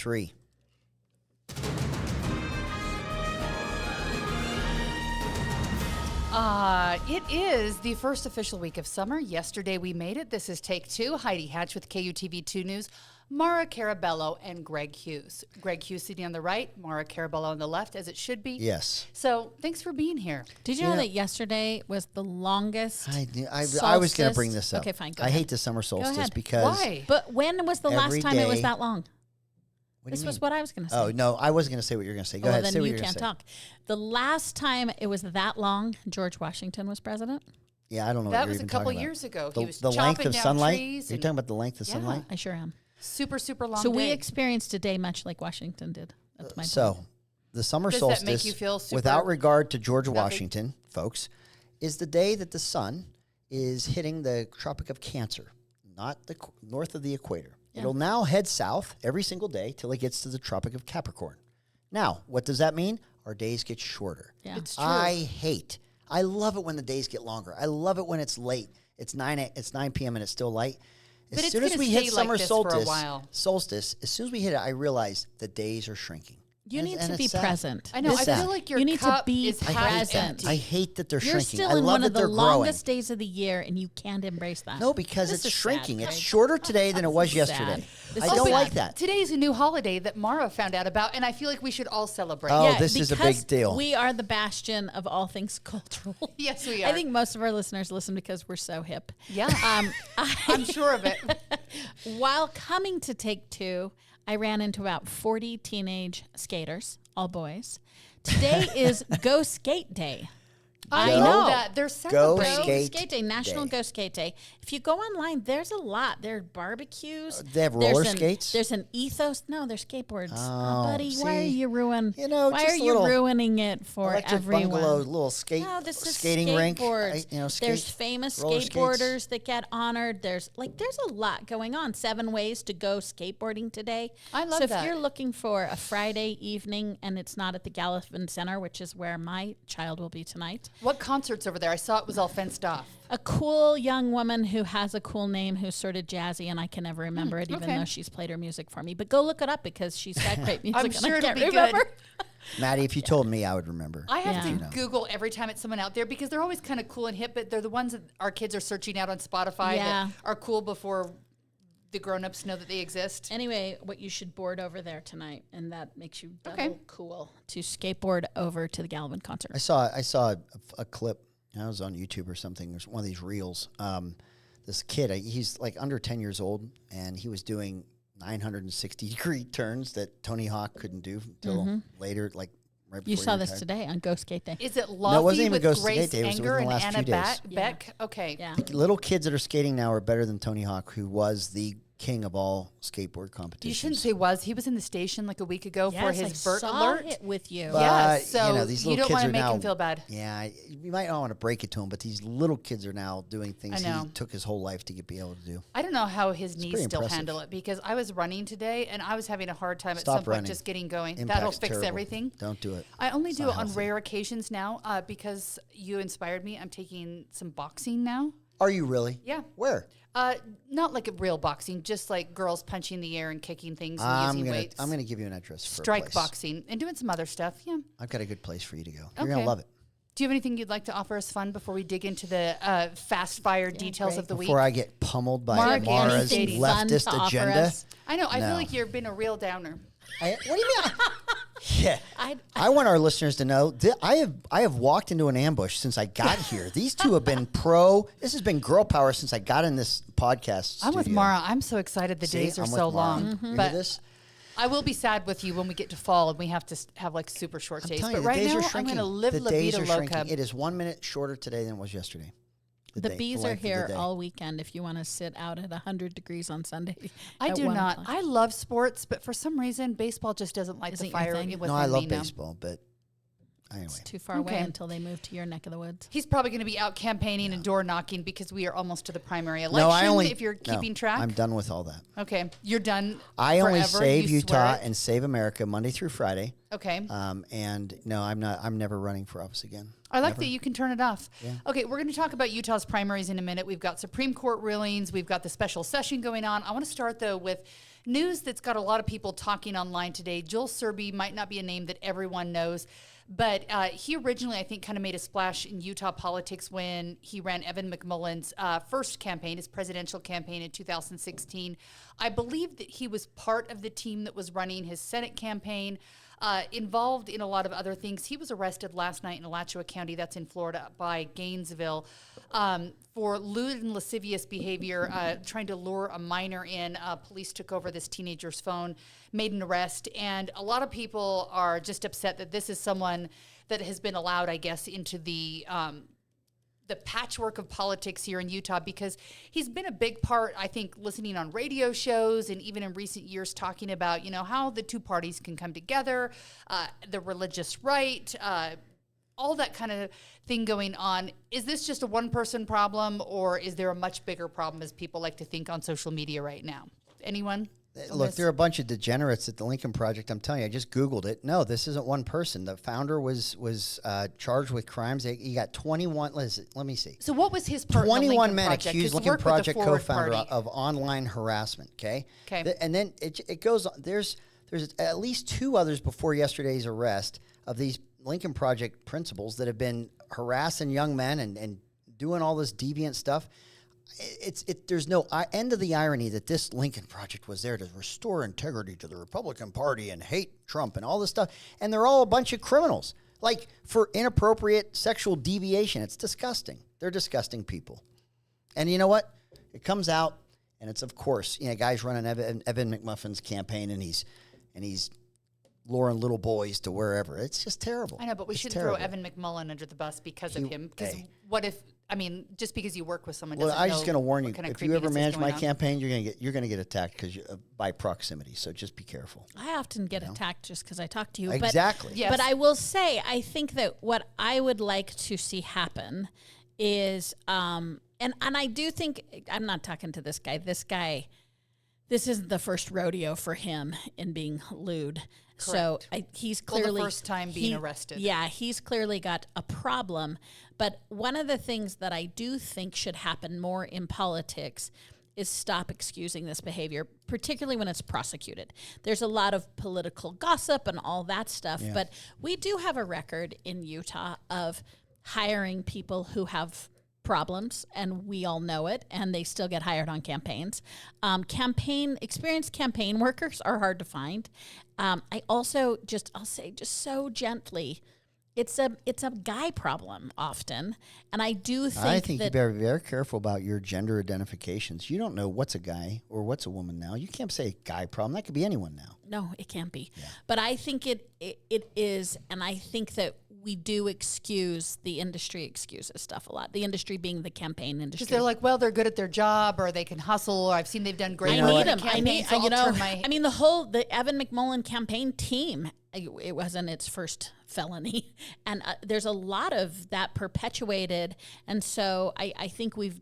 3. It is the first official week of summer. Yesterday we made it. This is Take 2. Heidi Hatch with KUTV 2 News. Maura, Carabello, and Greg Hughes. Greg Hughes sitting on the right, Maura, Carabello on the left, as it should be. Yes. So thanks for being here. Did you know that yesterday was the longest I was going to bring this up. Okay, fine. Go I ahead. hate the summer solstice ahead. because... Why? But when was the last time it was that long? This was what I was going to say. Oh, no, I wasn't going to say what you're going to say. Go ahead, then say what you you're going to can't say. talk. The last time it was that long, George Washington was president. Yeah, I don't know That what was you're a even couple talking about. years ago. The, He was the length chopping of down sunlight? trees. You're and talking about the length of sunlight? I sure am. super, super long So day. we experienced a day much like Washington did. That's my So, point. the summer Does that solstice, make you feel super without regard to George nothing? Washington, folks, is the day that the sun is hitting the Tropic of Cancer, not the north of the equator. Yeah. It'll now head south every single day till it gets to the Tropic of Capricorn. Now, what does that mean? Our days get shorter. Yeah. It's true. I love it when the days get longer. I love it when it's late. It's 9 p.m. and it's still light. But As it's soon as gonna we hit stay like summer this for a solstice, while. as soon as we hit it, I realize the days are shrinking. You And- need and to it's be sad. present. I know. It's I sad. feel like your You need to cup be is half present. empty. I hate that they're You're shrinking. still I in love one that of the they're growing. longest days of the year, and you can't embrace that. No, because This it's is shrinking. sad, It's Greg. shorter today than it was This is sad. yesterday. This I is don't sad. like that. Today's a new holiday that Maura found out about, and I feel like we should all celebrate. Oh, Yeah, this is a because big deal. We are the bastion of all things cultural. Yes, we are. I think most of our listeners listen because we're so hip. Yeah. I'm sure of it. While coming to Take 2, I ran into about 40 teenage skaters, all boys. Today is Go Skate Day. I Go- know that. They're Go celebrating. Skate Day, National Day. Go Skate Day. If you go online, there's a lot. There are barbecues. They have There's roller an- skates? There's an ethos. No, they're skateboards. Oh, buddy, why are see? you ruining? You know, why just are a you little ruining it for Electric everyone? bungalow, little No, this is skating rink. skateboards. There's skate- famous roller skates. skateboarders that get honored. There's a lot going on. 7 ways to go skateboarding today. I love so that. if you're looking for a Friday evening and it's not at the Gallivan Center, which is where my child will be tonight, What concerts over there? I saw it was all fenced off. a cool young woman who has a cool name who's sort of jazzy, and I can never remember it, even okay. though she's played her music for me. But go look it up because she's got great music. I'm and sure I it'll can't be good. remember. Maddie, if you told me, I would remember. I have Yeah. to Google every time it's someone out there because they're always kind of cool and hip, but they're the ones that our kids are searching out on Spotify Yeah. that are cool before the grown-ups know that they exist. Anyway, what you should board over there tonight, and that makes you double Okay. cool to skateboard over to the Galvin concert. I saw a clip. I was on YouTube or something. There's one of these reels. This kid, he's like under 10 years old, and he was doing 960-degree turns that Tony Hawk couldn't do until later, like right before You saw he this retired. today on Go Skate Day. Is it No, it Luffy wasn't even with Ghost Grace Skate Day. It was Anger within the and last Anna few days. Beck? Okay. Yeah. Little kids that are skating now are better than Tony Hawk, who was the king of all skateboard competitions. You shouldn't say was. He was in the station like a week ago for his I Bert saw alert. it with you. But, Yeah, so these you little don't kids want to are make now, him feel bad. Yeah, you might not want to break it to him, but these little kids are now doing things I know. he took his whole life to be able to do. I don't know how his knees pretty still impressive. handle it because I was running today and I was having a hard time at Stop some point running. just getting going. Impact's That'll fix terrible. everything. Don't do it. I only It's do not it on healthy. rare occasions now because you inspired me. I'm taking some boxing now. Are you really? Yeah. Where? Not like a real boxing, just like girls punching the air and kicking things and using weights. I'm gonna give you an address for a Strike place. boxing and doing some other stuff. Yeah. I've got a good place for you to go. You're Okay. gonna love it. Do you have anything you'd like to offer us fun before we dig into the fast fire details great. of the week? Before I get pummeled by Mark, Maura's anything fun leftist to offer agenda. us? I know. I feel No. like you've been a real downer. What do you mean? Yeah. I I want our listeners to know that I have walked into an ambush since I got here. These two have been This has been girl power since I got in this podcast. I'm with studio. Mara. I'm so excited the See, days are I'm with so Mara. long. You hear But this? I will be sad with you when we get to fall and we have to have like super short I'm days. telling But you, the right days now, are I'm shrinking. going to live the La days Vida are Loca. shrinking. It is 1 minute shorter today than it was yesterday. The bees are length of the here day. all weekend if you want to sit out at 100 degrees on Sunday. I at do 1 not. o'clock. I love sports, but for some reason, baseball just doesn't light Isn't the your fire thing? within No, I love me now. baseball, but anyway. It's too far away Okay. until they move to your neck of the woods. He's probably going to be out campaigning and door knocking because we are almost to the primary election. No, I only. if you're no, keeping track. I'm done with all that. Okay, you're done. I only forever. save You swear Utah it? and save America Monday through Friday. Okay. And no, I'm not. I'm never running for office again. I like Never. that you can turn it off. Yeah. Okay, we're going to talk about Utah's primaries in a minute. We've got Supreme Court rulings. We've got the special session going on. I want to start, though, with news that's got a lot of people talking online today. Joel Searby might not be a name that everyone knows, but he originally, I think, kind of made a splash in Utah politics when he ran Evan McMullen's first campaign, his presidential campaign in 2016. I believe that he was part of the team that was running his Senate campaign, involved in a lot of other things. He was arrested last night in Alachua County, that's in Florida, by Gainesville, for lewd and lascivious behavior, trying to lure a minor in. Police took over this teenager's phone, made an arrest, and a lot of people are just upset that this is someone that has been allowed, I guess, into the patchwork of politics here in Utah, because he's been a big part, I think, listening on radio shows and even in recent years talking about, how the two parties can come together, the religious right, all that kind of thing going on. Is this just a one-person problem, or is there a much bigger problem, as people like to think on social media right now? Anyone? Look, there are a bunch of degenerates at the Lincoln Project. I'm telling you, I just Googled it. No, this isn't one person. The founder was charged with crimes. He got 21. Let me see. So what was his part? 21 men Project? accused Lincoln Project co-founder of online harassment. Okay. And then it goes on. There's at least 2 others before yesterday's arrest of these Lincoln Project principals that have been harassing young men and doing all this deviant stuff. There's no end of the irony that this Lincoln Project was there to restore integrity to the Republican Party and hate Trump and all this stuff. And they're all a bunch of criminals, like for inappropriate sexual deviation. It's disgusting. They're disgusting people. And you know what? It comes out, and it's, of course, guys running Evan McMuffin's campaign, and he's luring little boys to wherever. It's just terrible. I know, but we shouldn't throw Evan McMullen under the bus because of him. Because what if? I mean, just because you work with someone doesn't I'm just going to warn you. Kind of if you ever manage my campaign, you're going to get attacked because by proximity. So just be careful. I often get attacked just because I talk to you. Exactly. But, yes. But I will say, I think that what I would like to see happen is, and I do think, I'm not talking to this guy. This isn't the first rodeo for him in being lewd. Correct. So he's clearly the first time being arrested. Yeah, he's clearly got a problem. But one of the things that I do think should happen more in politics is stop excusing this behavior, particularly when it's prosecuted. There's a lot of political gossip and all that stuff, but we do have a record in Utah of hiring people who have problems, and we all know it, and they still get hired on campaigns. Experienced campaign workers are hard to find. I also I'll say so gently, it's a guy problem often, and I do think I think you better be very careful about your gender identifications. You don't know what's a guy or what's a woman now. You can't say guy problem. That could be anyone now. No, it can't be. Yeah. But I think it is, and I think that we do the industry excuses stuff a lot. The industry being the campaign industry. Because they're like, well, they're good at their job, or they can hustle, or I've seen they've done great. I need them. The Evan McMullen campaign team, it wasn't its first felony. And there's a lot of that perpetuated. And so I think we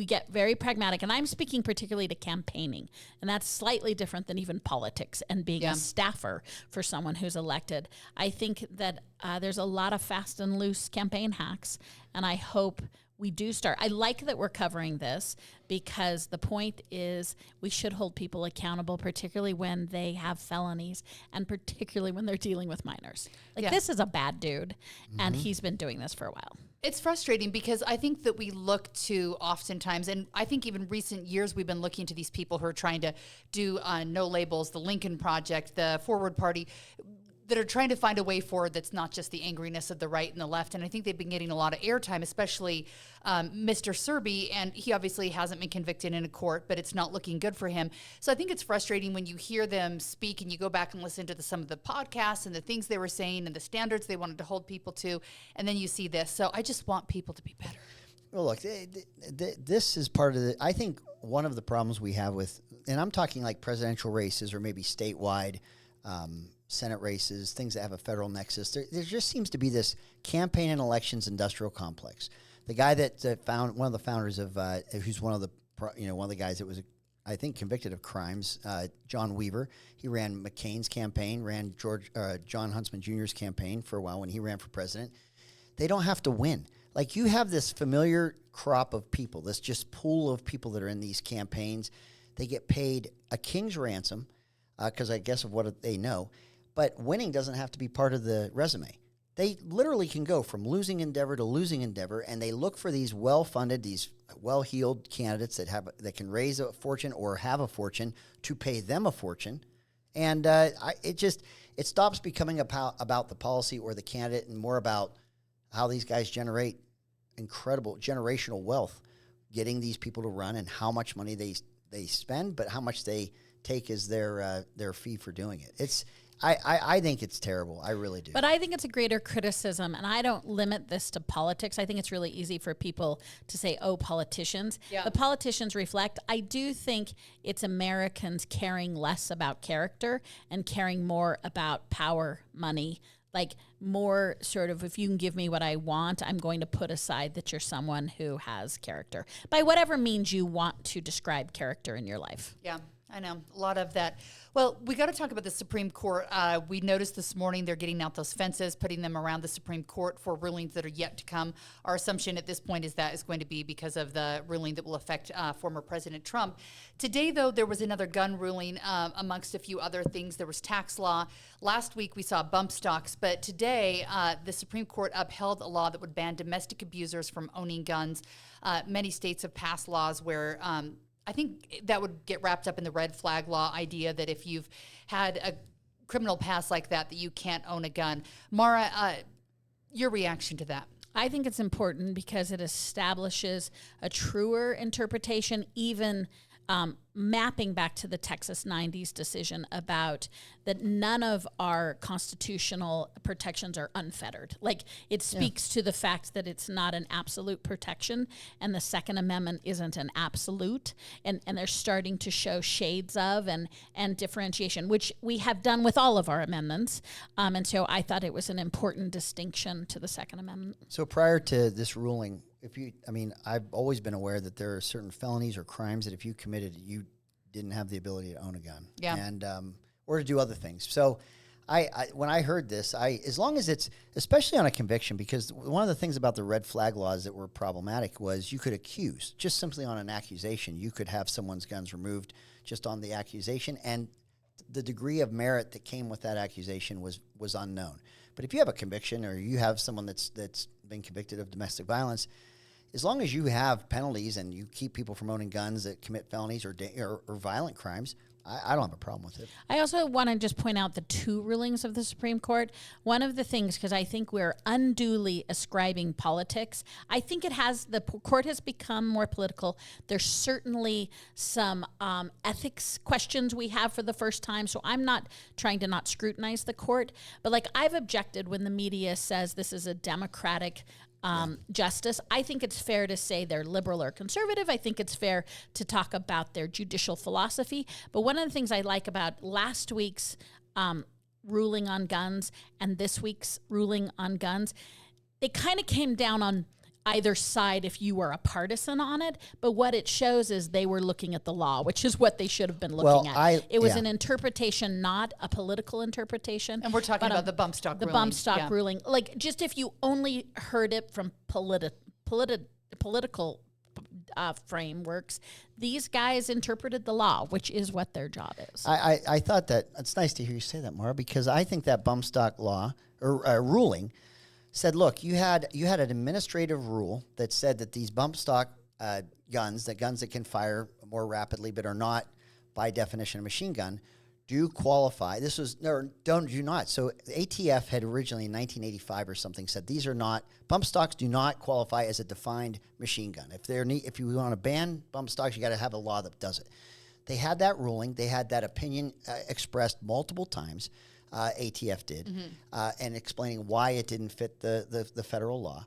get very pragmatic, and I'm speaking particularly to campaigning, and that's slightly different than even politics and being a staffer for someone who's elected. I think that there's a lot of fast and loose campaign hacks, and I hope we do start. I like that we're covering this because the point is we should hold people accountable, particularly when they have felonies and particularly when they're dealing with minors. This is a bad dude, and he's been doing this for a while. It's frustrating because I think that we look to oftentimes, and I think even recent years we've been looking to these people who are trying to do no labels, the Lincoln Project, the Forward Party, that are trying to find a way forward that's not just the angriness of the right and the left. And I think they've been getting a lot of airtime, especially Mr. Searby, and he obviously hasn't been convicted in a court, but it's not looking good for him. So I think it's frustrating when you hear them speak and you go back and listen to some of the podcasts and the things they were saying and the standards they wanted to hold people to, and then you see this. So I just want people to be better. Well, look, this is part of I think one of the problems we have with, and I'm talking like presidential races or maybe statewide Senate races, things that have a federal nexus. There just seems to be this campaign and elections industrial complex. The guy that found one of the founders of, who's one of the guys that was, I think, convicted of crimes, John Weaver. He ran McCain's campaign, ran John Huntsman Jr.'s campaign for a while when he ran for president. They don't have to win. Like, you have this familiar crop of people, this just pool of people that are in these campaigns They get paid a king's ransom because I guess of what they know. But winning doesn't have to be part of the resume. They literally can go from losing endeavor to losing endeavor, and they look for these well-funded, these well-heeled candidates that can raise a fortune or have a fortune to pay them a fortune. And it stops becoming about the policy or the candidate and more about how these guys generate incredible generational wealth, getting these people to run and how much money they spend, but how much they take as their fee for doing it. I think it's terrible. I really do. But I think it's a greater criticism, and I don't limit this to politics. I think it's really easy for people to say, oh, politicians. Yeah. But politicians reflect. I do think it's Americans caring less about character and caring more about power, money, like more sort of, if you can give me what I want, I'm going to put aside that you're someone who has character by whatever means you want to describe character in your life. Yeah. I know, a lot of that. Well, we got to talk about the Supreme Court. We noticed this morning they're getting out those fences, putting them around the Supreme Court for rulings that are yet to come. Our assumption at this point is that is going to be because of the ruling that will affect former President Trump. Today, though, there was another gun ruling amongst a few other things. There was tax law. Last week, we saw bump stocks. But today, the Supreme Court upheld a law that would ban domestic abusers from owning guns. Many states have passed laws where I think that would get wrapped up in the red flag law idea that if you've had a criminal past like that you can't own a gun. Maura, your reaction to that? I think it's important because it establishes a truer interpretation, even mapping back to the Texas 90s decision about that none of our constitutional protections are unfettered. Like, it speaks to the fact that it's not an absolute protection, and the Second Amendment isn't an absolute, and they're starting to show shades of and differentiation, which we have done with all of our amendments. And so I thought it was an important distinction to the Second Amendment. So prior to this ruling, I've always been aware that there are certain felonies or crimes that if you committed, you didn't have the ability to own a gun, and or to do other things. So, when I heard this, as long as it's especially on a conviction, because one of the things about the red flag laws that were problematic was you could accuse just simply on an accusation. You could have someone's guns removed just on the accusation, and the degree of merit that came with that accusation was unknown. But if you have a conviction or you have someone that's been convicted of domestic violence, as long as you have penalties and you keep people from owning guns that commit felonies or violent crimes, I don't have a problem with it. I also want to just point out the two rulings of the Supreme Court. One of the things, because I think we're unduly ascribing politics, I think the court has become more political. There's certainly some ethics questions we have for the first time, so I'm not trying to not scrutinize the court, but like I've objected when the media says this is a democratic justice. I think it's fair to say they're liberal or conservative. I think it's fair to talk about their judicial philosophy. But one of the things I like about last week's ruling on guns and this week's ruling on guns, they kind of came down on either side if you were a partisan on it, but what it shows is they were looking at the law, which is what they should have been looking at. It was an interpretation, not a political interpretation. And we're talking about the bump stock ruling. The bump stock ruling. Like, just if you only heard it from political frameworks, these guys interpreted the law, which is what their job is. I thought that, it's nice to hear you say that, Maura, because I think that bump stock law or ruling said, look, you had an administrative rule that said that these bump stock guns that can fire more rapidly but are not by definition a machine gun, do qualify. This was do not. So ATF had originally in 1985 or something said these are not bump stocks, do not qualify as a defined machine gun. If you want to ban bump stocks, you got to have a law that does it. They had that ruling. They had that opinion expressed multiple times. ATF did, and explaining why it didn't fit the federal law.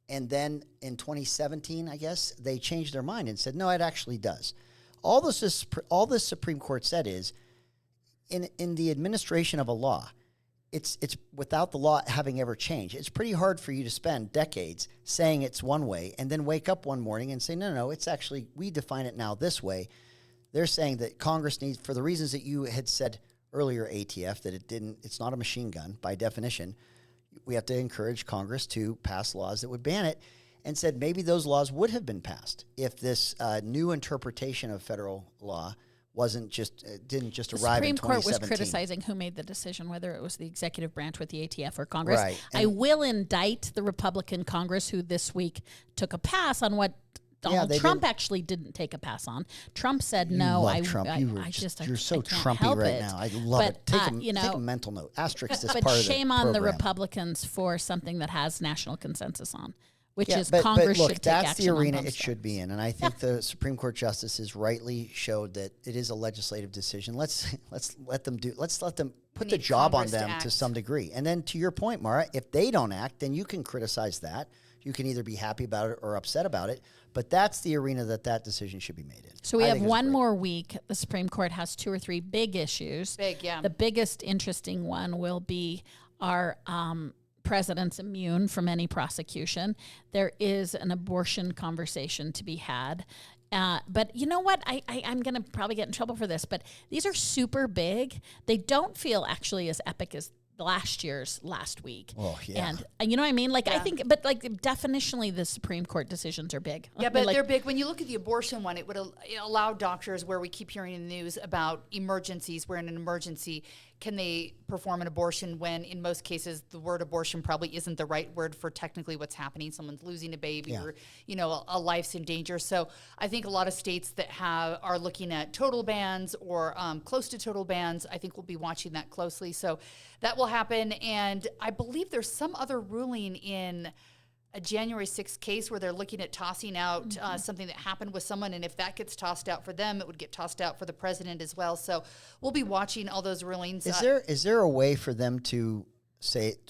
And then in 2017, I guess, they changed their mind and said, no, it actually does. All the Supreme Court said is, in the administration of a law, it's without the law having ever changed. It's pretty hard for you to spend decades saying it's one way and then wake up one morning and say, no, it's actually, we define it now this way. They're saying that Congress needs, for the reasons that you had said earlier, ATF, that it's not a machine gun by definition. We have to encourage Congress to pass laws that would ban it, and said maybe those laws would have been passed if this new interpretation of federal law didn't just The arrive Supreme in 2017. Court was criticizing who made the decision, whether it was the executive branch with the ATF or Congress. Right. I will indict the Republican Congress who this week took a pass on what Donald Trump actually didn't take a pass on. Trump said no. Love Trump. You're so Trumpy right now. I love it. Take a mental note. Asterisk this part of the shame on the program. Republicans for something that has national consensus on, which is but Congress look, should take action that's the arena on it should be in, and I think the Supreme Court justices rightly showed that it is a legislative decision. Let's let them put the job on them to some degree. And then to your point, Maura, if they don't act, then you can criticize that. You can either be happy about it or upset about it, but that's the arena that decision should be made in. So we have one more week. The Supreme Court has 2 or 3 big issues. The biggest interesting one will be our president's immune from any prosecution. There is an abortion conversation to be had. But you know what? I'm going to probably get in trouble for this, but these are super big. They don't feel actually as epic as last week. Oh, yeah. And you know what I mean? Like, I think, but like definitionally, the Supreme Court decisions are big. Yeah, but they're big. When you look at the abortion one, it would allow doctors, where we keep hearing in the news about emergencies, where in an emergency, can they perform an abortion when in most cases the word abortion probably isn't the right word for technically what's happening. Someone's losing a baby or, a life's in danger. So I think a lot of states that are looking at total bans or close to total bans, I think we'll be watching that closely. So that will happen. And I believe there's some other ruling in a January 6th case where they're looking at tossing out something that happened with someone. And if that gets tossed out for them, it would get tossed out for the president as well. So we'll be watching all those rulings. Is there a way for them to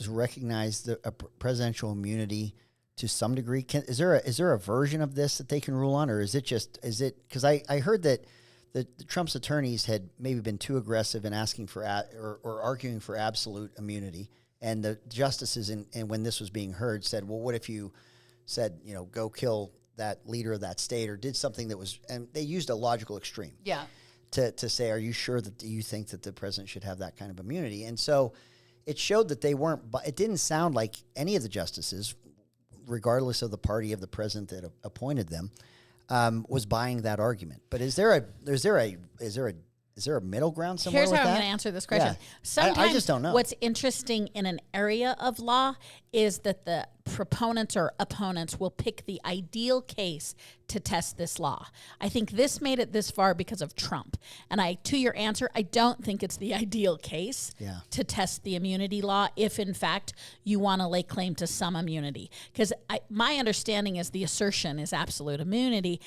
recognize the presidential immunity to some degree? Is there a version of this that they can rule on, or is it because I heard that the Trump's attorneys had maybe been too aggressive in asking for or arguing for absolute immunity. And the justices, and when this was being heard, said, well, what if you said, go kill that leader of that state, or did something that was, and they used a logical extreme. Yeah. To say, are you sure that you think that the president should have that kind of immunity? And so it showed that they weren't, it didn't sound like any of the justices, regardless of the party of the president that appointed them, was buying that argument. But is there a middle ground somewhere? Here's with how that? I'm going to answer this question. Yeah. Sometimes I just don't know. What's interesting in an area of law is that the proponents or opponents will pick the ideal case to test this law. I think this made it this far because of Trump. And to your answer, I don't think it's the ideal case to test the immunity law if, in fact, you want to lay claim to some immunity. Because my understanding is the assertion is absolute immunity.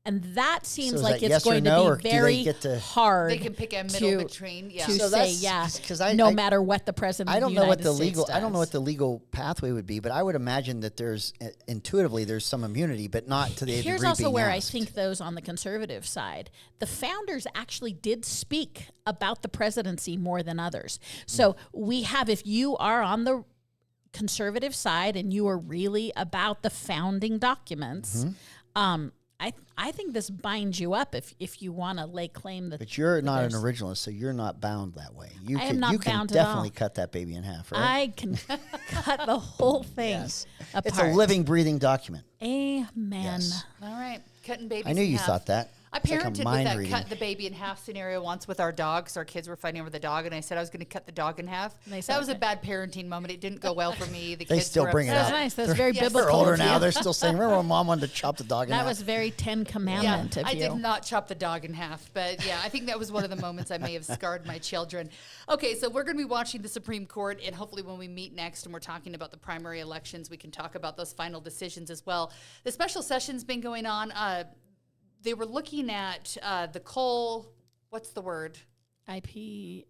And that seems like it's going to be very hard. They can pick a middle between, to say no matter what the president. I don't know what the legal. I don't know what the legal pathway would be, but I would imagine that there's intuitively there's some immunity, but not to the degree. Here's also being where asked. I think those on the conservative side, the founders actually did speak about the presidency more than others. So we have, if you are on the conservative side and you are really about the founding documents. I think this binds you up if you want to lay claim that. But you're not an originalist, so you're not bound that way. I am not bound at all. Definitely cut that baby in half, right? I can cut the whole thing apart. It's a living, breathing document. Amen. Yes. All right, cutting babies. I knew you thought that. I parented with that cut the baby in half scenario once with our dogs. Our kids were fighting over the dog, and I said I was going to cut the dog in half. That was a bad parenting moment. It didn't go well for me. They kids still bring it up. That was nice. That's very biblical. They're older now. They're still saying, remember when Mom wanted to chop the dog in half? That was very 10 Commandment of you. I did not chop the dog in half. But yeah, I think that was one of the moments I may have scarred my children. Okay, so we're going to be watching the Supreme Court, and hopefully when we meet next and we're talking about the primary elections, we can talk about those final decisions as well. The special session's been going on. They were looking at the coal, what's the word? IPA.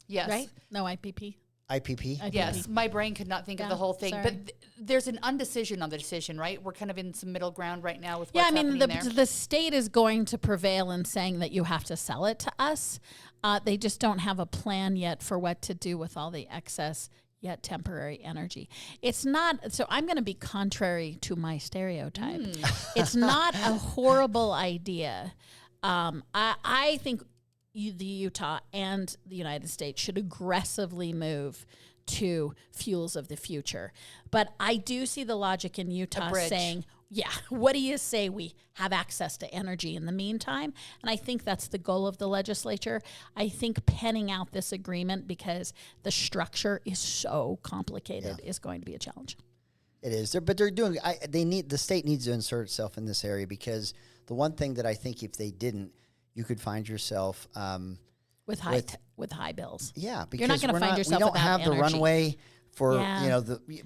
Yes. Right? No, IPP. IPP? Yes. My brain could not think of the whole thing. Sorry. But there's an undecision on the decision, right? We're kind of in some middle ground right now with what's happening there. The state is going to prevail in saying that you have to sell it to us. They just don't have a plan yet for what to do with all the excess yet temporary energy. It's not, so I'm going to be contrary to my stereotype. It's not a horrible idea. I think the Utah and the United States should aggressively move to fuels of the future. But I do see the logic in Utah saying, what do you say we have access to energy in the meantime? And I think that's the goal of the legislature. I think penning out this agreement, because the structure is so complicated, is going to be a challenge. It is, but they're doing. The state needs to insert itself in this area, because the one thing that I think if they didn't, you could find yourself with high bills. Yeah, because you're not going to find yourself. We don't without have energy. the runway for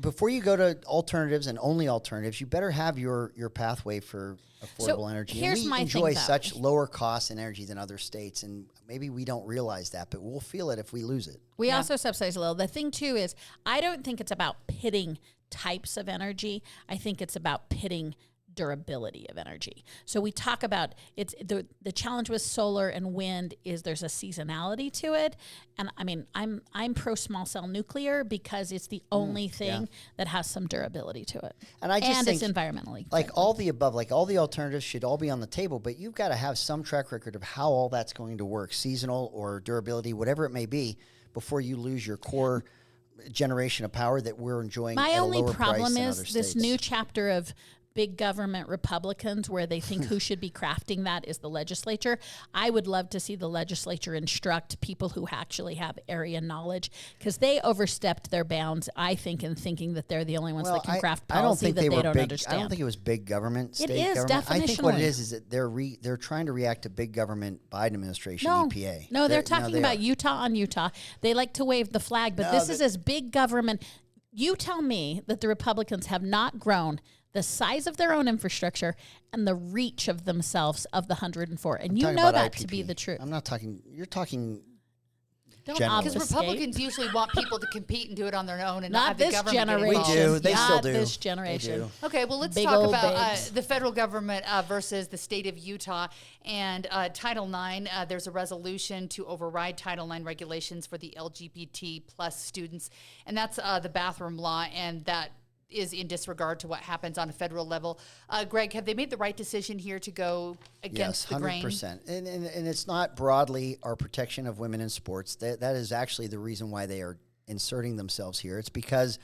before you go to alternatives and only alternatives, you better have your pathway for affordable energy. Here's and we enjoy such lower costs in energy than other states, and maybe we don't realize that, but we'll feel it if we lose it. We also subsidize a little. The thing too is, I don't think it's about pitting types of energy. I think it's about pitting durability of energy. So we talk about it's the challenge with solar and wind is there's a seasonality to it. And I mean, I'm pro small cell nuclear because it's the only thing that has some durability to it. And I just think it's environmentally like friendly. all the above, like all the alternatives should all be on the table, but you've got to have some track record of how all that's going to work, seasonal or durability, whatever it may be, before you lose your core generation of power that we're enjoying. My at a only lower problem price than is other this states. new chapter of big government Republicans where they think who should be crafting that is the legislature. I would love to see the legislature instruct people who actually have area knowledge, because they overstepped their bounds, I think, in thinking that they're the only ones that can craft policy that they don't understand. I don't think it was big government, state it is, government. I think what it definitionally. is that they're trying to react to big government Biden administration, No, EPA. no, they're talking about Utah on Utah. They like to wave the flag, but this is as big government. You tell me that the Republicans have not grown the size of their own infrastructure and the reach of themselves of the 104. And you know that to be the truth. I'm not talking, you're talking Don't generally. Because obfuscate. Republicans usually want people to compete and do it on their own and Not have the this government get generation. involved. We do. They Not still do. this They generation. do. Okay, well, let's Big talk old about babes. the federal government versus the state of Utah and Title IX. There's a resolution to override Title IX regulations for the LGBT plus students, and that's the bathroom law, and that is in disregard to what happens on a federal level. Greg, have they made the right decision here to go against the grain? Yes, 100%. And it's not broadly our protection of women in sports. That is actually the reason why they are inserting themselves here. It's because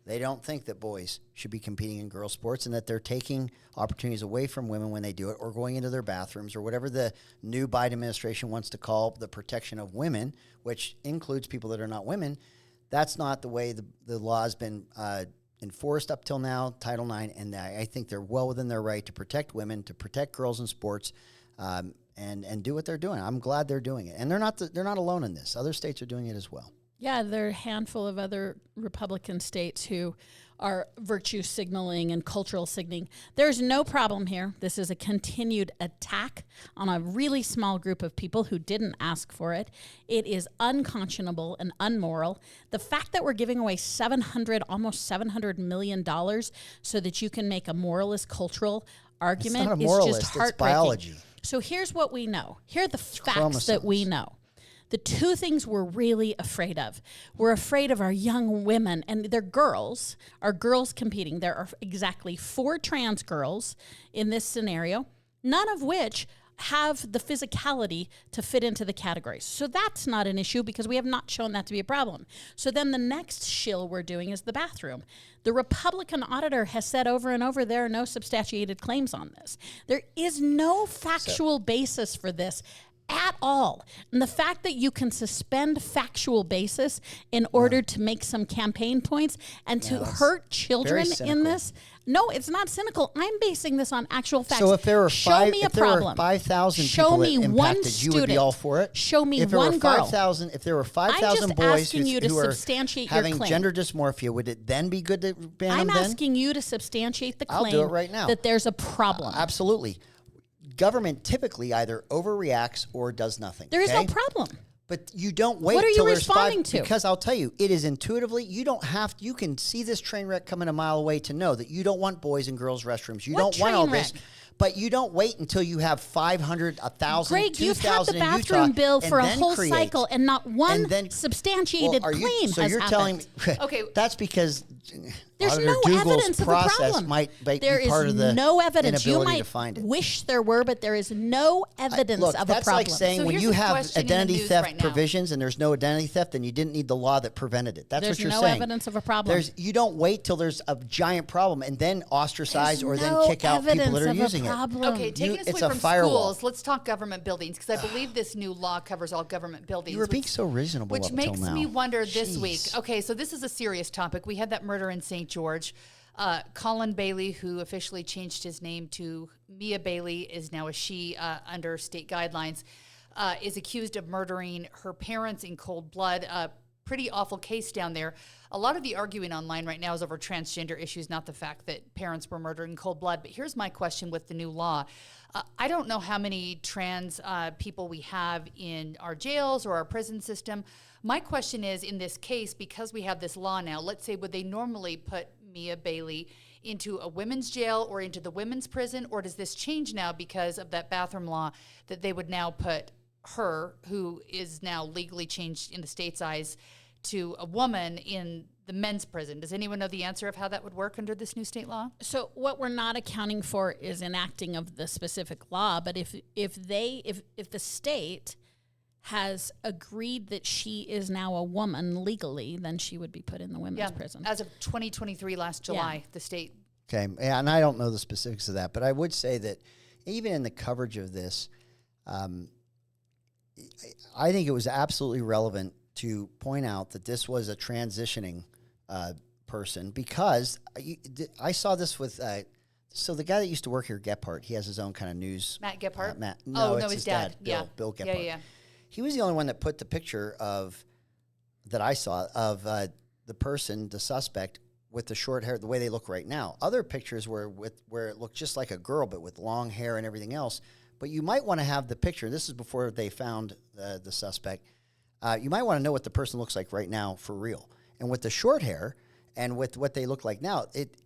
they don't think that boys should be competing in girls' sports and that they're taking opportunities away from women when they do it, or going into their bathrooms, or whatever the new Biden administration wants to call the protection of women, which includes people that are not women. That's not the way the law has been enforced up till now, Title IX, and I think they're well within their right to protect women, to protect girls in sports, and do what they're doing. I'm glad they're doing it, and they're not alone in this. Other states are doing it as well. Yeah, there are a handful of other Republican states who are virtue signaling and cultural signaling. There's no problem here. This is a continued attack on a really small group of people who didn't ask for it. It is unconscionable and unmoral. The fact that we're giving away almost $700 million so that you can make a moralist cultural argument not a is moralist, just it's heartbreaking. biology. So here's what we know. Here are the facts chromosomes. that we know. The two things we're really afraid of. We're afraid of our young women, and they're girls, our girls competing. There are exactly 4 trans girls in this scenario, none of which have the physicality to fit into the categories. So that's not an issue because we have not shown that to be a problem. So then the next shill we're doing is the bathroom. The Republican auditor has said over and over there are no substantiated claims on this. There is no factual basis for this at all. And the fact that you can suspend factual basis in order to make some campaign points and to hurt children in this, no, it's not cynical. I'm basing this on actual facts. So if there were Show five, me a if there were problem. 5,000 Show people me that one impacted, you would be all for it. Show me if there one were girl. 5,000, if there were I'm 5,000 just boys asking you to who are substantiate your having claim. gender dysmorphia, would it then be good to ban I'm them then? asking you to substantiate the I'll claim do it right now. that there's a problem. Absolutely. Government typically either overreacts or does nothing. There is no okay? problem. But you don't wait What are you till there's responding 5, to? because I'll tell you, it is intuitively, you don't have to, you can see this train wreck coming a mile away to know that you don't want boys and girls restrooms. You What don't want all train this. wreck? But you don't wait until you have 500, 1,000, Greg, 2,000 you've had the in bathroom Utah, bill and for a then whole create. cycle, and not one And then- substantiated Well, claim so has you're happened. telling me, Okay. that's because There's Auditor no Dougal's evidence of a process problem. might be There is part of the no evidence. You inability might to find it. wish there were, but there is no evidence Look, of a that's problem. like saying So when here's you a have question in the identity news theft right now. provisions and there's no identity theft, then you didn't need the law that prevented it. That's There's what you're no saying. evidence of a problem. You don't wait till there's a giant problem and then ostracize There's or then no kick out people that evidence are of a using it. problem. Okay, taking us it's away a from firewall. schools, let's talk government buildings because I believe this new law covers all government buildings. You were being so reasonable Which up makes till now. me wonder this Jeez. week. Okay, so this is a serious topic. We had that murder in St. George. Colin Bailey, who officially changed his name to Mia Bailey, is now a she under state guidelines, is accused of murdering her parents in cold blood. Pretty awful case down there. A lot of the arguing online right now is over transgender issues, not the fact that parents were murdered in cold blood. But here's my question with the new law. I don't know how many trans people we have in our jails or our prison system. My question is, in this case, because we have this law now, let's say, would they normally put Mia Bailey into a women's jail or into the women's prison? Or does this change now because of that bathroom law that they would now put her, who is now legally changed in the state's eyes, to a woman in the men's prison? Does anyone know the answer of how that would work under this new state law? So what we're not accounting for is enacting of the specific law, but if the state has agreed that she is now a woman legally, then she would be put in the women's prison. As of 2023, last July, the state. Okay, yeah, and I don't know the specifics of that, but I would say that even in the coverage of this, I think it was absolutely relevant to point out that this was a transitioning person because I saw this with so the guy that used to work here, Gephardt, he has his own kind of news. Matt Gephardt? Matt, No, it's his dad. Bill Gephardt. Yeah. He was the only one that put the picture that I saw of the person, the suspect, with the short hair, the way they look right now. Other pictures were where it looked just like a girl, but with long hair and everything else. But you might want to have the picture. This is before they found the suspect. You might want to know what the person looks like right now for real. And with the short hair and with what they look like now, it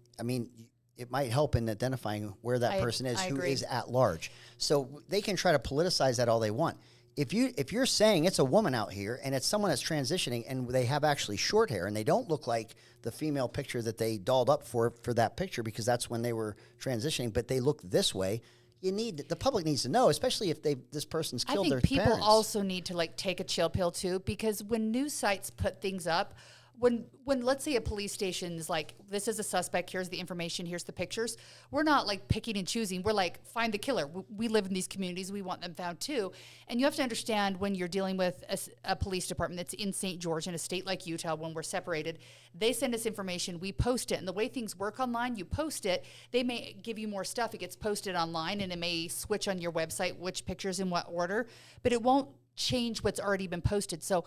might help in identifying where that person is who is at large. So they can try to politicize that all they want. If you're saying it's a woman out here and it's someone that's transitioning and they have actually short hair and they don't look like the female picture that they dolled up for that picture because that's when they were transitioning, but they look this way, the public needs to know, especially if this person's killed their parents. I think people also need to take a chill pill too, because when news sites put things up, when let's say a police station is like, this is a suspect, here's the information, here's the pictures, we're not picking and choosing. We're like, find the killer. We live in these communities. We want them found too. And you have to understand when you're dealing with a police department that's in St. George, in a state like Utah, when we're separated, they send us information, we post it. And the way things work online, you post it, they may give you more stuff. It gets posted online and it may switch on your website which pictures in what order, but it won't change what's already been posted. So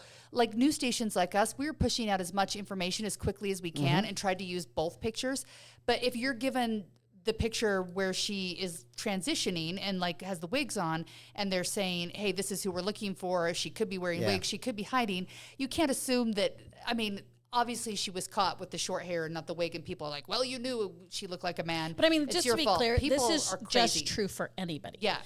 news stations like us, we're pushing out as much information as quickly as we can and tried to use both pictures. But if you're given the picture where she is transitioning and has the wigs on and they're saying, hey, this is who we're looking for, she could be wearing wigs, she could be hiding, you can't assume that. Obviously she was caught with the short hair and not the wig, and people are like, well, you knew she looked like a man. But it's just your to be fault. clear, People this is just true for anybody. Yeah.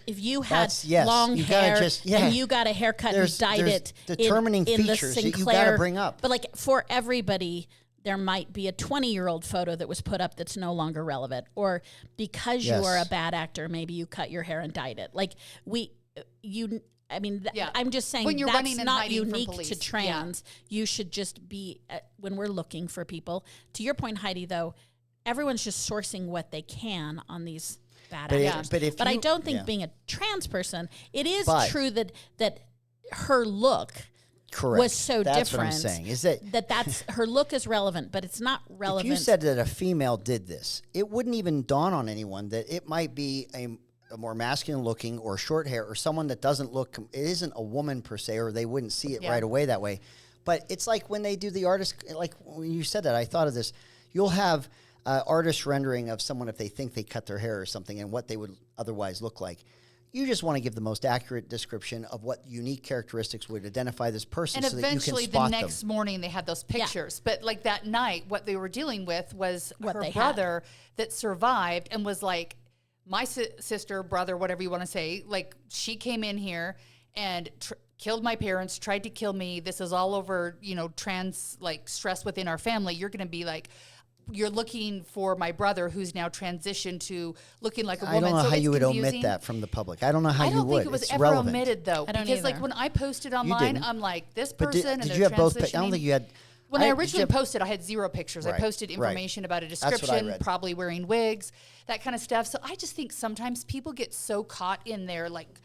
If you had Yes, long you gotta hair just- and you got a haircut and dyed it determining in the features that you Sinclair, gotta bring up. But for everybody, there might be a 20-year-old photo that was put up that's no longer relevant. Or because you are a bad actor, maybe you cut your hair and dyed it. I'm just saying When you're that's running and not hiding from unique police. to trans. You should just be, when we're looking for people. To your point, Heidi, though, everyone's just sourcing what they can on these bad actors. But I don't think being a trans person, it is true that her look was so That's different. What I'm saying is that's her look is relevant, but it's not relevant. If you said that a female did this, it wouldn't even dawn on anyone that it might be a more masculine looking or short hair or someone that doesn't look, it isn't a woman per se, or they wouldn't see it right away that way. But it's like when they do the artist, when you said that, I thought of this. You'll have artist rendering of someone if they think they cut their hair or something and what they would otherwise look like. You just want to give the most accurate description of what unique characteristics would identify this person, and so that you can eventually spot the next morning they had those pictures. But that night, what they were dealing with was her brother that survived and was like, my sister, brother, whatever you want to say, she came in here and killed my parents, tried to kill me. This is all over, trans, stress within our family. You're going to be you're looking for my brother who's now transitioned to looking like a woman. I don't know so how it's you would confusing. omit that from the public. I don't know how you would. I don't think it was it's ever relevant. omitted, though. I don't because, like, either. when I posted online, didn't. I'm like, this But person and did they're you have both? I transitioning. don't think you had. When I did you originally have- posted, I had 0 pictures. I Right, posted right. information about a That's what I description, read. probably wearing wigs, that kind of stuff. So I just think sometimes people get so caught in their like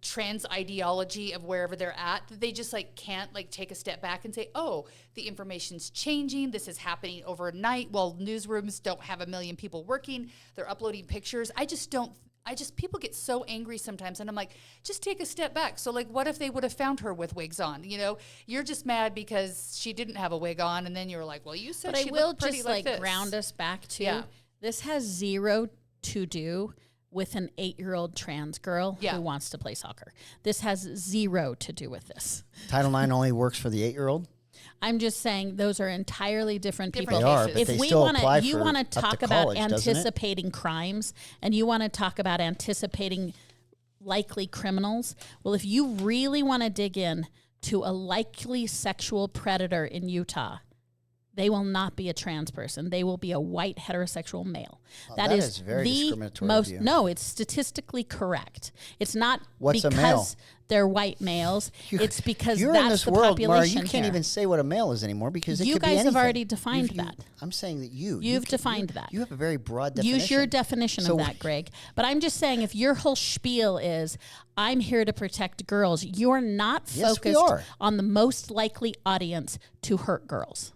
trans ideology of wherever they're at that they just like can't like take a step back and say, oh, the information's changing. This is happening overnight. Well, newsrooms don't have a million people working. They're uploading pictures. People get so angry sometimes, and I'm like, just take a step back. So, like, what if they would have found her with wigs on? You know, you're just mad because she didn't have a wig on, and then you're like, well, you said But she I will looked pretty just like this. ground us back to Yeah. this has 0 to do with an 8-year-old trans girl Yeah. who wants to play soccer. This has 0 to do with this. Title IX only works for the 8-year-old. I'm just saying those are entirely different people. Different They are, cases. but If they we still want apply to, you for want up to talk to about college, doesn't it? anticipating crimes, and you want to talk about anticipating likely criminals. Well, if you really want to dig in to a likely sexual predator in Utah, they will not be a trans person. They will be a white heterosexual male. Oh, that that is is very the discriminatory of most. you. No, it's statistically correct. It's not What's a because male? they're white males. It's because You're that's in this the world, population Mara. You can't here. even say what a male is anymore because it You could be guys have anything. already defined that. I'm saying that you. You've defined you, that. You have a very broad definition. Use your definition So- of that, Greg. But I'm just saying, if your whole spiel is, I'm here to protect girls, you're not Yes, we focused are. on the most likely audience to hurt girls.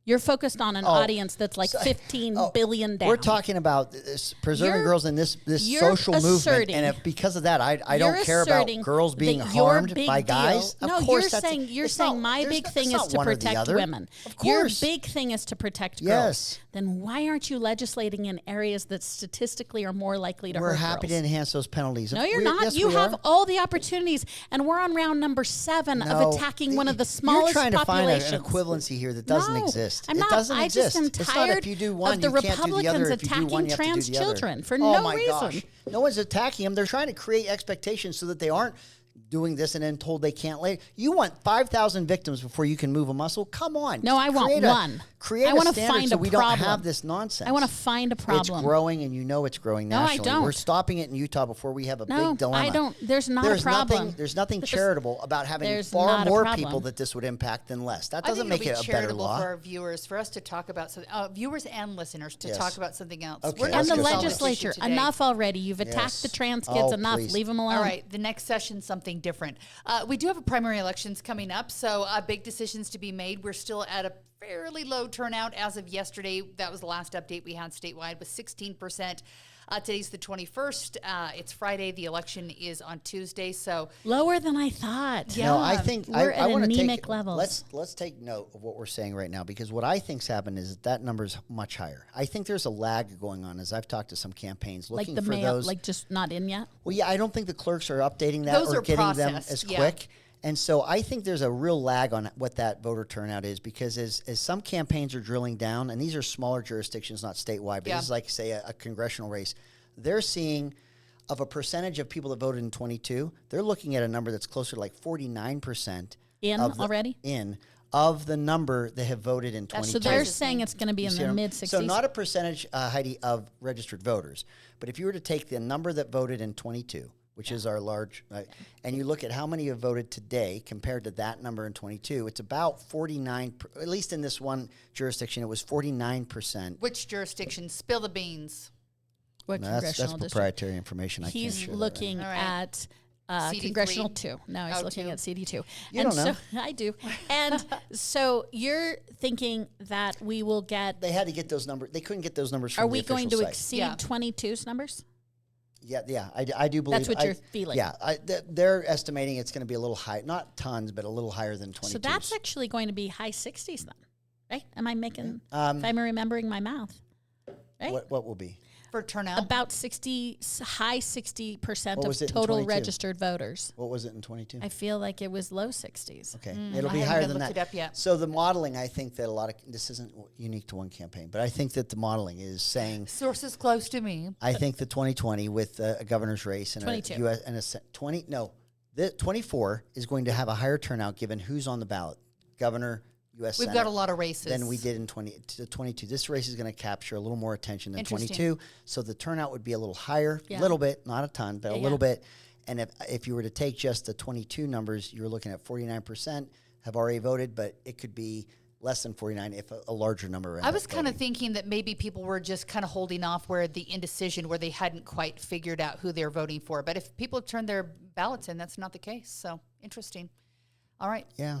You're focused on an audience that's like 15 billion down. We're talking about this, preserving You're- girls in this you're social movement, asserting- and if because of that, I You're don't care about asserting girls being that your harmed big by deal- guys. Of No, course, you're that's saying it's not- my there's big not- thing it's is not to one or the protect other. women. Of Your course. big thing is to protect girls. Yes. Then why aren't you legislating in areas that statistically are more likely to We're hurt happy girls? to enhance those penalties. No, you're We- not. yes, You we have are. all the opportunities, and we're on round number 7 No, of attacking one of the smallest You're trying to find populations. an equivalency here that doesn't No, exist. I'm it not. doesn't I exist. just am It's not tired if you do one, of the you can't do the Republicans other. If you do attacking one, you have to do trans the other. children for Oh no my reason. gosh. No one's attacking them. They're trying to create expectations so that they aren't doing this and then told they can't later. You want 5,000 victims before you can move a muscle? Come on. No, I want Create one. Create I a wanna standard find so a we problem. don't have this nonsense. I want to find a problem. It's growing, and you know it's growing No, I nationally. don't. We're stopping it in Utah before we have a No, big dilemma. I don't. There's not a problem. There's nothing charitable about having there's far not a more problem. people that this would impact than less. That I doesn't think make it'll it be a better charitable law. for our viewers, for us to talk about something, viewers and listeners to Yes. talk about something else. Okay, We're let's not and the go gonna solve this issue legislature, today. enough already. You've attacked Yes. the trans kids Oh, enough. please. Leave them alone. All right, the next session, something different. We do have a primary elections coming up, so big decisions to be made. We're still at a fairly low turnout as of yesterday. That was the last update we had statewide, was 16%. Today's the 21st. It's Friday. The election is on Tuesday, so Lower than I thought. Yeah. No, I think We're I at want to anemic take levels. Let's take note of what we're saying right now, because what I think's happened is that number's much higher. I think there's a lag going on as I've talked to some campaigns Like looking the for mail, those. like just not in yet. Well, yeah, I don't think the clerks are updating that Those or are getting them processed, as yeah. quick. And so I think there's a real lag on what that voter turnout is, because as some campaigns are drilling down, and these are smaller jurisdictions, not statewide, but Yeah. this is like, say, a congressional race, they're seeing of a percentage of people that voted in 22, they're looking at a number that's closer to like 49% Already? of the number that have voted in 22. So they're saying it's going to be in You see the what I'm- mid 60s. So not a percentage, Heidi, of registered voters, but if you were to take the number that voted in 22, which is our large, and you look at how many have voted today compared to that number in 22, it's about 49, at least in this one jurisdiction, it was 49%. which jurisdiction? Spill the beans. What No, that's congressional district? proprietary information. I He's can't share that looking All right. at CD3? congressional 2. No, he's Oh, looking 2. at CD2. You and don't know. So, I do. And so you're thinking that we will get, They had to get those numbers. They couldn't get those numbers from are the we going to official site. exceed Yeah. 22's numbers? Yeah, I do believe That's what you're feeling. Yeah, they're estimating it's going to be a little high, not tons, but a little higher than 22. So that's actually going to be high 60s then, right? Am I making, if I'm remembering my math, right? what will be? For turnout. About 60, high 60% What of was it in total 22? registered voters. What was it in 22? I feel like it was low 60s. Okay, I it'll be haven't higher even than looked that. it up yet. So the modeling, I think that a lot of this isn't unique to one campaign, but I think that the modeling is saying. Sources close to me. I think the 2020 with a governor's race and 22. a U.S. and a 24 is going to have a higher turnout given who's on the ballot: governor, U.S. We've Senate got a lot of races than we did in 2022. This race is going to capture a little more attention than Interesting. 22, so the turnout would be a little higher, a Yeah. little bit, not a ton, but a Yeah, little bit. And if you were to take just the 22 numbers, you're looking at 49% have already voted, but it could be less than 49 if a larger number. I was kind of thinking that maybe people were just kind of holding off where the indecision, where they hadn't quite figured out who they're voting for. But if people have turned their ballots in, that's not the case. So interesting. All right. Yeah.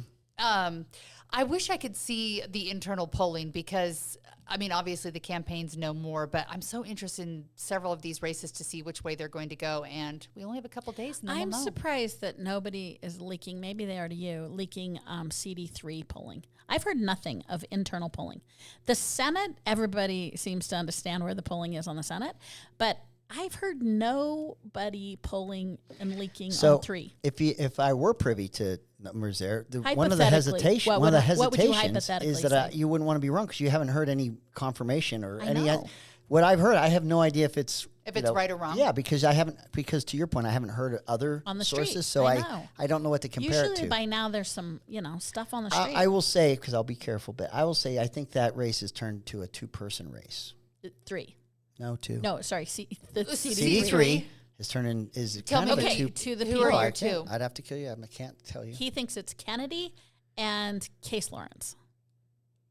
I wish I could see the internal polling because, I mean, obviously the campaigns know more, but I'm so interested in several of these races to see which way they're going to go. And we only have a couple days. And then I'm we'll know. surprised that nobody is leaking, maybe they are to you, leaking CD3 polling. I've heard nothing of internal polling. The Senate, everybody seems to understand where the polling is on the Senate, but I've heard nobody polling and leaking So on 3. if I were privy to numbers there, one of the Hypothetically, what would you hesitations hypothetically is that say? you wouldn't want to be wrong because you haven't heard any confirmation or I any. know. What I've heard, I have no idea if it's right or wrong. Yeah, because because to your point, I haven't heard other On the sources, street, so I know. I don't know what to compare Usually it to. by now there's some, stuff on the street. I will say, because I'll be careful, but I will say I think that race has turned to a 2-person race. 3. No, 2. No, sorry, the CD3. CD3 has turned in is Tell kind me of okay, a 2. to the Who people. are I your can't- 2? I'd have to kill you. I can't tell you. He thinks it's Kennedy and Case Lawrence.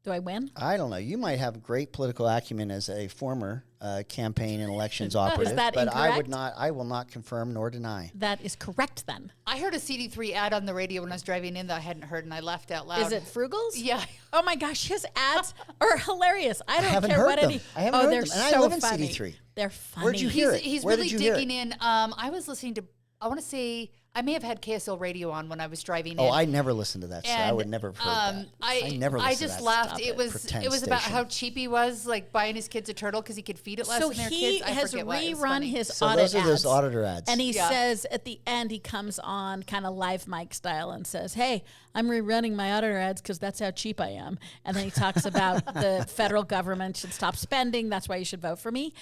Do I win? I don't know. You might have great political acumen as a former campaign and elections operative, that but incorrect? I will not confirm nor deny. That is correct then. I heard a CD3 ad on the radio when I was driving in that I hadn't heard, and I laughed out loud. Is it Frugals? Yeah. Oh my gosh, his ads are hilarious. I don't haven't care heard what them. any. I haven't oh, heard they're them, and I so live in funny. CD3. They're funny. Where'd you hear it? He's Where really did you hear digging in. I was listening to, I want to say, I may have had KSL radio on when I was driving in. Oh, I never listened to that. So I And, would never have heard that. I never listened I to just that. laughed. Stop It it. was Pretend about station. how cheap he was, like buying his kids a turtle because he could feed it less So than their he kids. I has forget what. It was rerun funny. his So audit those are ads. those auditor ads. And he Yeah. says at the end, he comes on kind of live mic style and says, "Hey, I'm rerunning my auditor ads because that's how cheap I am." And then he talks about the federal government should stop spending. That's why you should vote for me.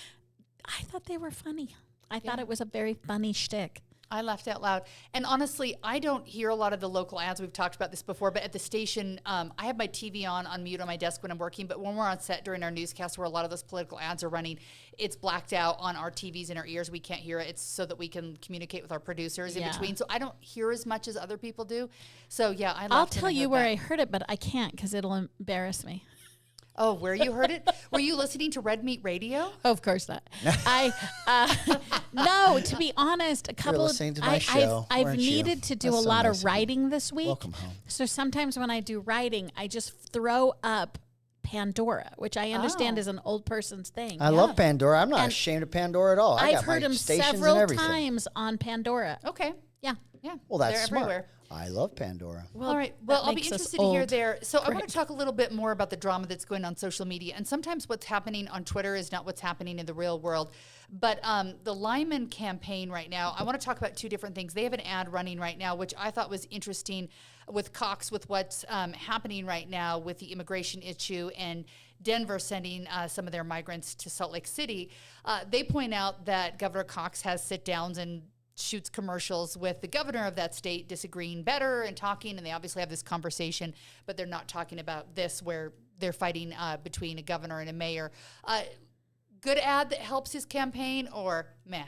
I thought they were funny. I thought it was a very funny shtick. I laughed out loud. And honestly, I don't hear a lot of the local ads. We've talked about this before, but at the station, I have my TV on mute on my desk when I'm working. But when we're on set during our newscast where a lot of those political ads are running, it's blacked out on our TVs and our ears. We can't hear it. It's so that we can communicate with our producers in Yeah. between. So I don't hear as much as other people do. So yeah, I laughed. I'll when tell you heard where that. I heard it, but I can't because it'll embarrass me. Oh, where you heard it? Were you listening to Red Meat Radio? Oh, of course not. No, to be honest, a couple of listening to my show, I've weren't you? needed to do That's a so lot nice of of you. writing this week. Welcome home. So sometimes when I do writing, I just throw up Pandora, which I understand Oh. is an old person's thing. I love Pandora. I'm not And ashamed of Pandora at all. I I've got heard my him stations several and everything. times on Pandora. Okay. Yeah. Yeah. Well, that's They're smart. everywhere. I love Pandora. Well, All right. Well, that I'll be makes us interested to hear old. there. So I want Greg. to talk a little bit more about the drama that's going on social media. And sometimes what's happening on Twitter is not what's happening in the real world. But the Lyman campaign right now, I want to talk about 2 different things. They have an ad running right now, which I thought was interesting with Cox, with what's happening right now with the immigration issue and Denver sending some of their migrants to Salt Lake City. They point out that Governor Cox has sit-downs and shoots commercials with the governor of that state disagreeing better and talking, and they obviously have this conversation, but they're not talking about this where they're fighting between a governor and a mayor. Good ad that helps his campaign, or meh,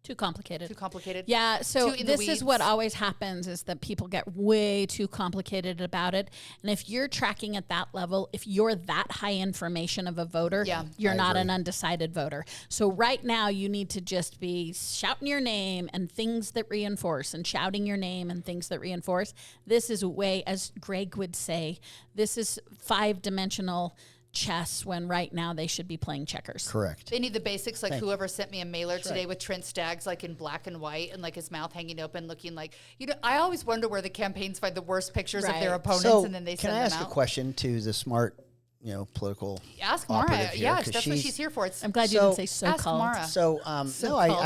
Too complicated. too complicated? Yeah, so Too in the this is what weeds? always happens is that people get way too complicated about it. And if you're tracking at that level, if you're that high information of a voter, Yeah. you're I not agree. an undecided voter. So right now you need to just be shouting your name and things that reinforce and shouting your name and things that reinforce. This is way, as Greg would say, this is 5-dimensional chess when right now they should be playing checkers. Correct. They need the basics, like Thank you. whoever sent me a mailer today right. with Trent Staggs, like in black and white, and like his mouth hanging open, looking like, I always wonder where the campaigns find the worst pictures of their Right. opponents, So and then they can send I them ask out. a question to the smart, political Ask Maura. operative here, Yeah, 'cause that's what she's here for. It's I'm glad you So- didn't say so Ask called. Maura. So, So no, I called.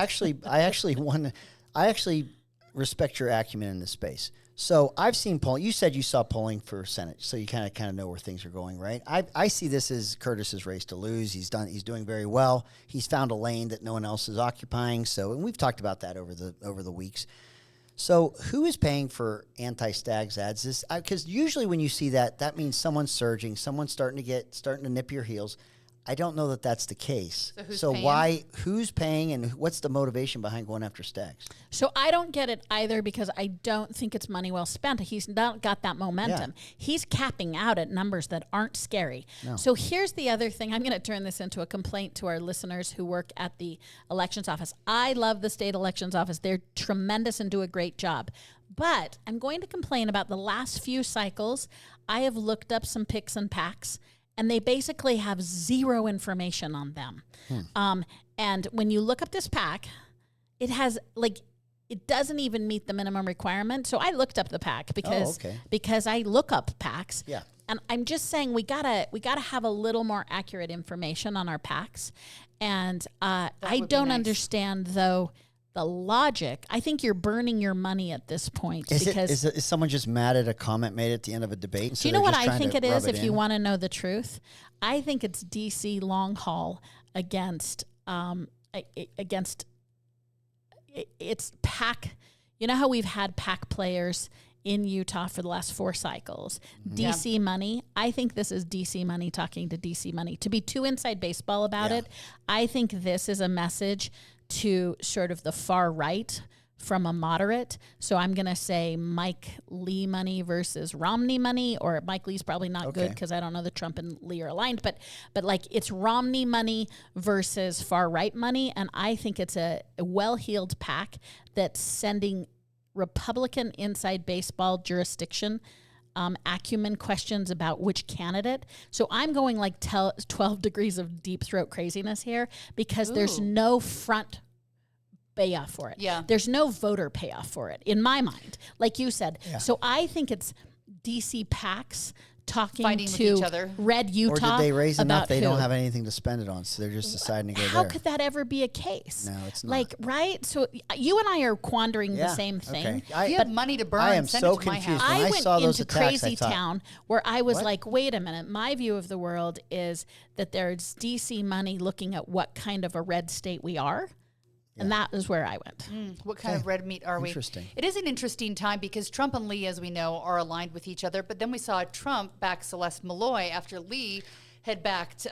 actually respect your acumen in this space. So I've seen polling. You said you saw polling for Senate, so you kind of know where things are going, right? I see this as Curtis's race to lose. He's doing very well. He's found a lane that no one else is occupying. So, and we've talked about that over the weeks. So who is paying for anti-Stags ads? Because usually when you see that, that means someone's surging, someone's starting to nip your heels. I don't know that that's the case. So who's paying? Who's paying, and what's the motivation behind going after Stags? So I don't get it either, because I don't think it's money well spent. He's not got that momentum. Yeah. He's capping out at numbers that aren't scary. No. So here's the other thing. I'm going to turn this into a complaint to our listeners who work at the elections office. I love the state elections office. They're tremendous and do a great job. But I'm going to complain about the last few cycles. I have looked up some picks and packs, and they basically have zero information on them. And when you look up this pack, it has it doesn't even meet the minimum requirement. So I looked up the pack because I look up packs. Yeah. And I'm just saying we gotta have a little more accurate information on our packs. And I don't understand though the logic. I think you're burning your money at this point. Is someone just mad at a comment made at the end of a debate? So do you know what I think it is, if you want to know the truth? I think it's DC long haul against it's PAC. You know how we've had PAC players in Utah for the last 4 cycles. DC money. I think this is DC money talking to DC money. To be too inside baseball about it, I think this is a message to sort of the far right from a moderate. So I'm going to say Mike Lee money versus Romney money, or Mike Lee's probably not good because I don't know that Trump and Lee are aligned, but like it's Romney money versus far right money. And I think it's a well-heeled pack that's sending Republican inside baseball jurisdiction acumen questions about which candidate. So I'm going like 12 degrees of deep throat craziness here, because there's no front payoff for it. Yeah. There's no voter payoff for it, in my mind, like you said. Yeah. So I think it's DC PACs fighting to each other. Red Utah. Or did they raise enough they don't have anything to spend it on, so they're just deciding to go How there? could that ever be a case? No, it's not. Like, right? So you and I are quandering the same thing. If you have money to burn, I am send so it to confused. my house. When I I went saw those into attacks, crazy I thought, town where I was what? like, wait a minute. My view of the world is that there's DC money looking at what kind of a red state we are. And that is where I went. What kind of red meat are we? Interesting. It is an interesting time because Trump and Lee, as we know, are aligned with each other. But then we saw Trump back Celeste Malloy after Lee had backed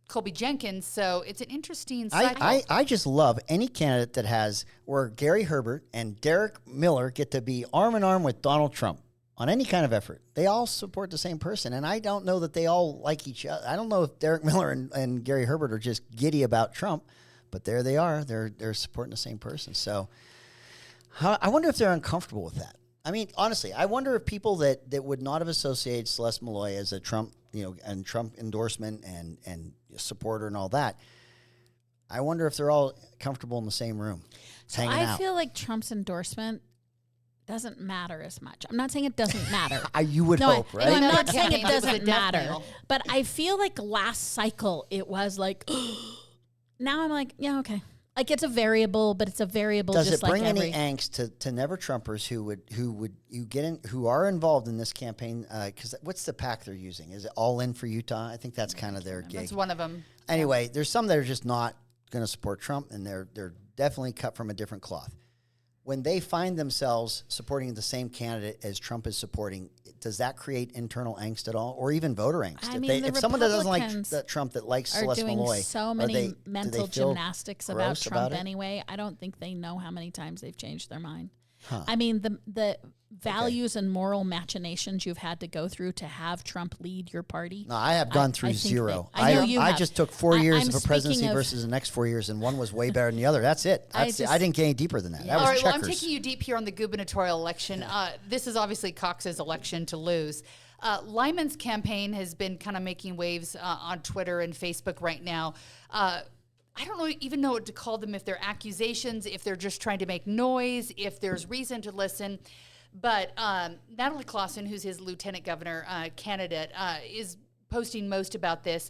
Colby Jenkins. So it's an interesting cycle. I just love any candidate that has where Gary Herbert and Derek Miller get to be arm in arm with Donald Trump on any kind of effort. They all support the same person. And I don't know that they all like each other. I don't know if Derek Miller and Gary Herbert are just giddy about Trump. But there they are. They're supporting the same person. So I wonder if they're uncomfortable with that. I mean, honestly, I wonder if people that would not have associated Celeste Malloy as a Trump, and Trump endorsement and supporter and all that, I wonder if they're all comfortable in the same room, hanging out. I feel like Trump's endorsement doesn't matter as much. I'm not saying it doesn't matter. You would hope, right? I'm not saying it doesn't matter. Nail. But I feel like last cycle it was like... Now I'm like, yeah, okay. Like it's a variable, but it's a variable. Does just it bring like any angst to never Trumpers who are involved in this campaign? Because what's the pack they're using? Is it All In for Utah? I think that's kind of their gig. That's one of them. Anyway, there's some that are just not going to support Trump, and they're definitely cut from a different cloth. When they find themselves supporting the same candidate as Trump is supporting, does that create internal angst at all, or even voter angst? If someone that doesn't like Trump that likes Celeste Malloy, are doing so many mental gymnastics about Trump anyway. I don't think they know how many times they've changed their mind. Huh. I mean, the values and moral machinations you've had to go through to have Trump lead your party. No, I have gone through zero. I just took 4 years of a presidency versus the next 4 years, and one was way better than the other. That's it. I didn't get any deeper than that. That was checkers. Well, I'm taking you deep here on the gubernatorial election. This is obviously Cox's election to lose. Lyman's campaign has been kind of making waves on Twitter and Facebook right now. I don't even know what to call them, if they're accusations, if they're just trying to make noise, if there's reason to listen. But Natalie Clausen, who's his lieutenant governor candidate, is posting most about this.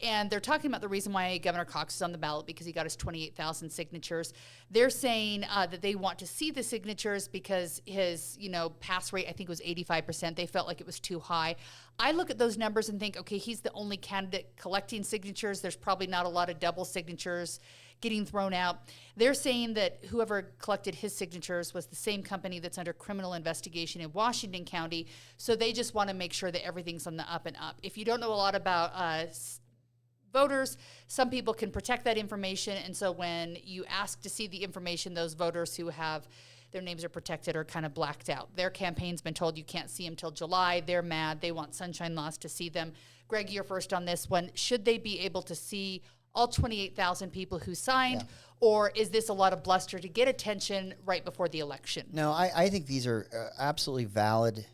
And they're talking about the reason why Governor Cox is on the ballot, because he got his 28,000 signatures. They're saying that they want to see the signatures because his, pass rate, I think, was 85%. They felt like it was too high. I look at those numbers and think, okay, he's the only candidate collecting signatures. There's probably not a lot of double signatures getting thrown out. They're saying that whoever collected his signatures was the same company that's under criminal investigation in Washington County. So they just want to make sure that everything's on the up and up. If you don't know a lot about voters, some people can protect that information. And so when you ask to see the information, those voters who have their names are protected are kind of blacked out. Their campaign's been told you can't see them till July. They're mad. They want sunshine laws to see them. Greg, you're first on this one. Should they be able to see all 28,000 people who signed, or is this a lot of bluster to get attention right before the election? No, I think these are absolutely valid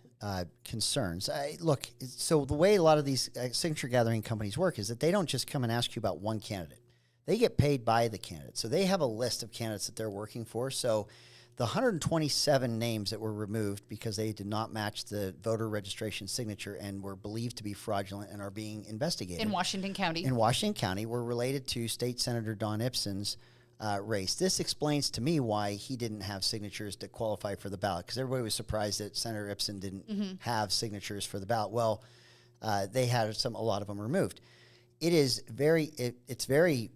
concerns. Look, so the way a lot of these signature gathering companies work is that they don't just come and ask you about one candidate. They get paid by the candidate. So they have a list of candidates that they're working for. So the 127 names that were removed because they did not match the voter registration signature and were believed to be fraudulent and are being investigated. In Washington County. In Washington County were related to State Senator Don Ipsen's race. This explains to me why he didn't have signatures to qualify for the ballot, because everybody was surprised that Senator Ipsen didn't have signatures for the ballot. Well, they had a lot of them removed. It's very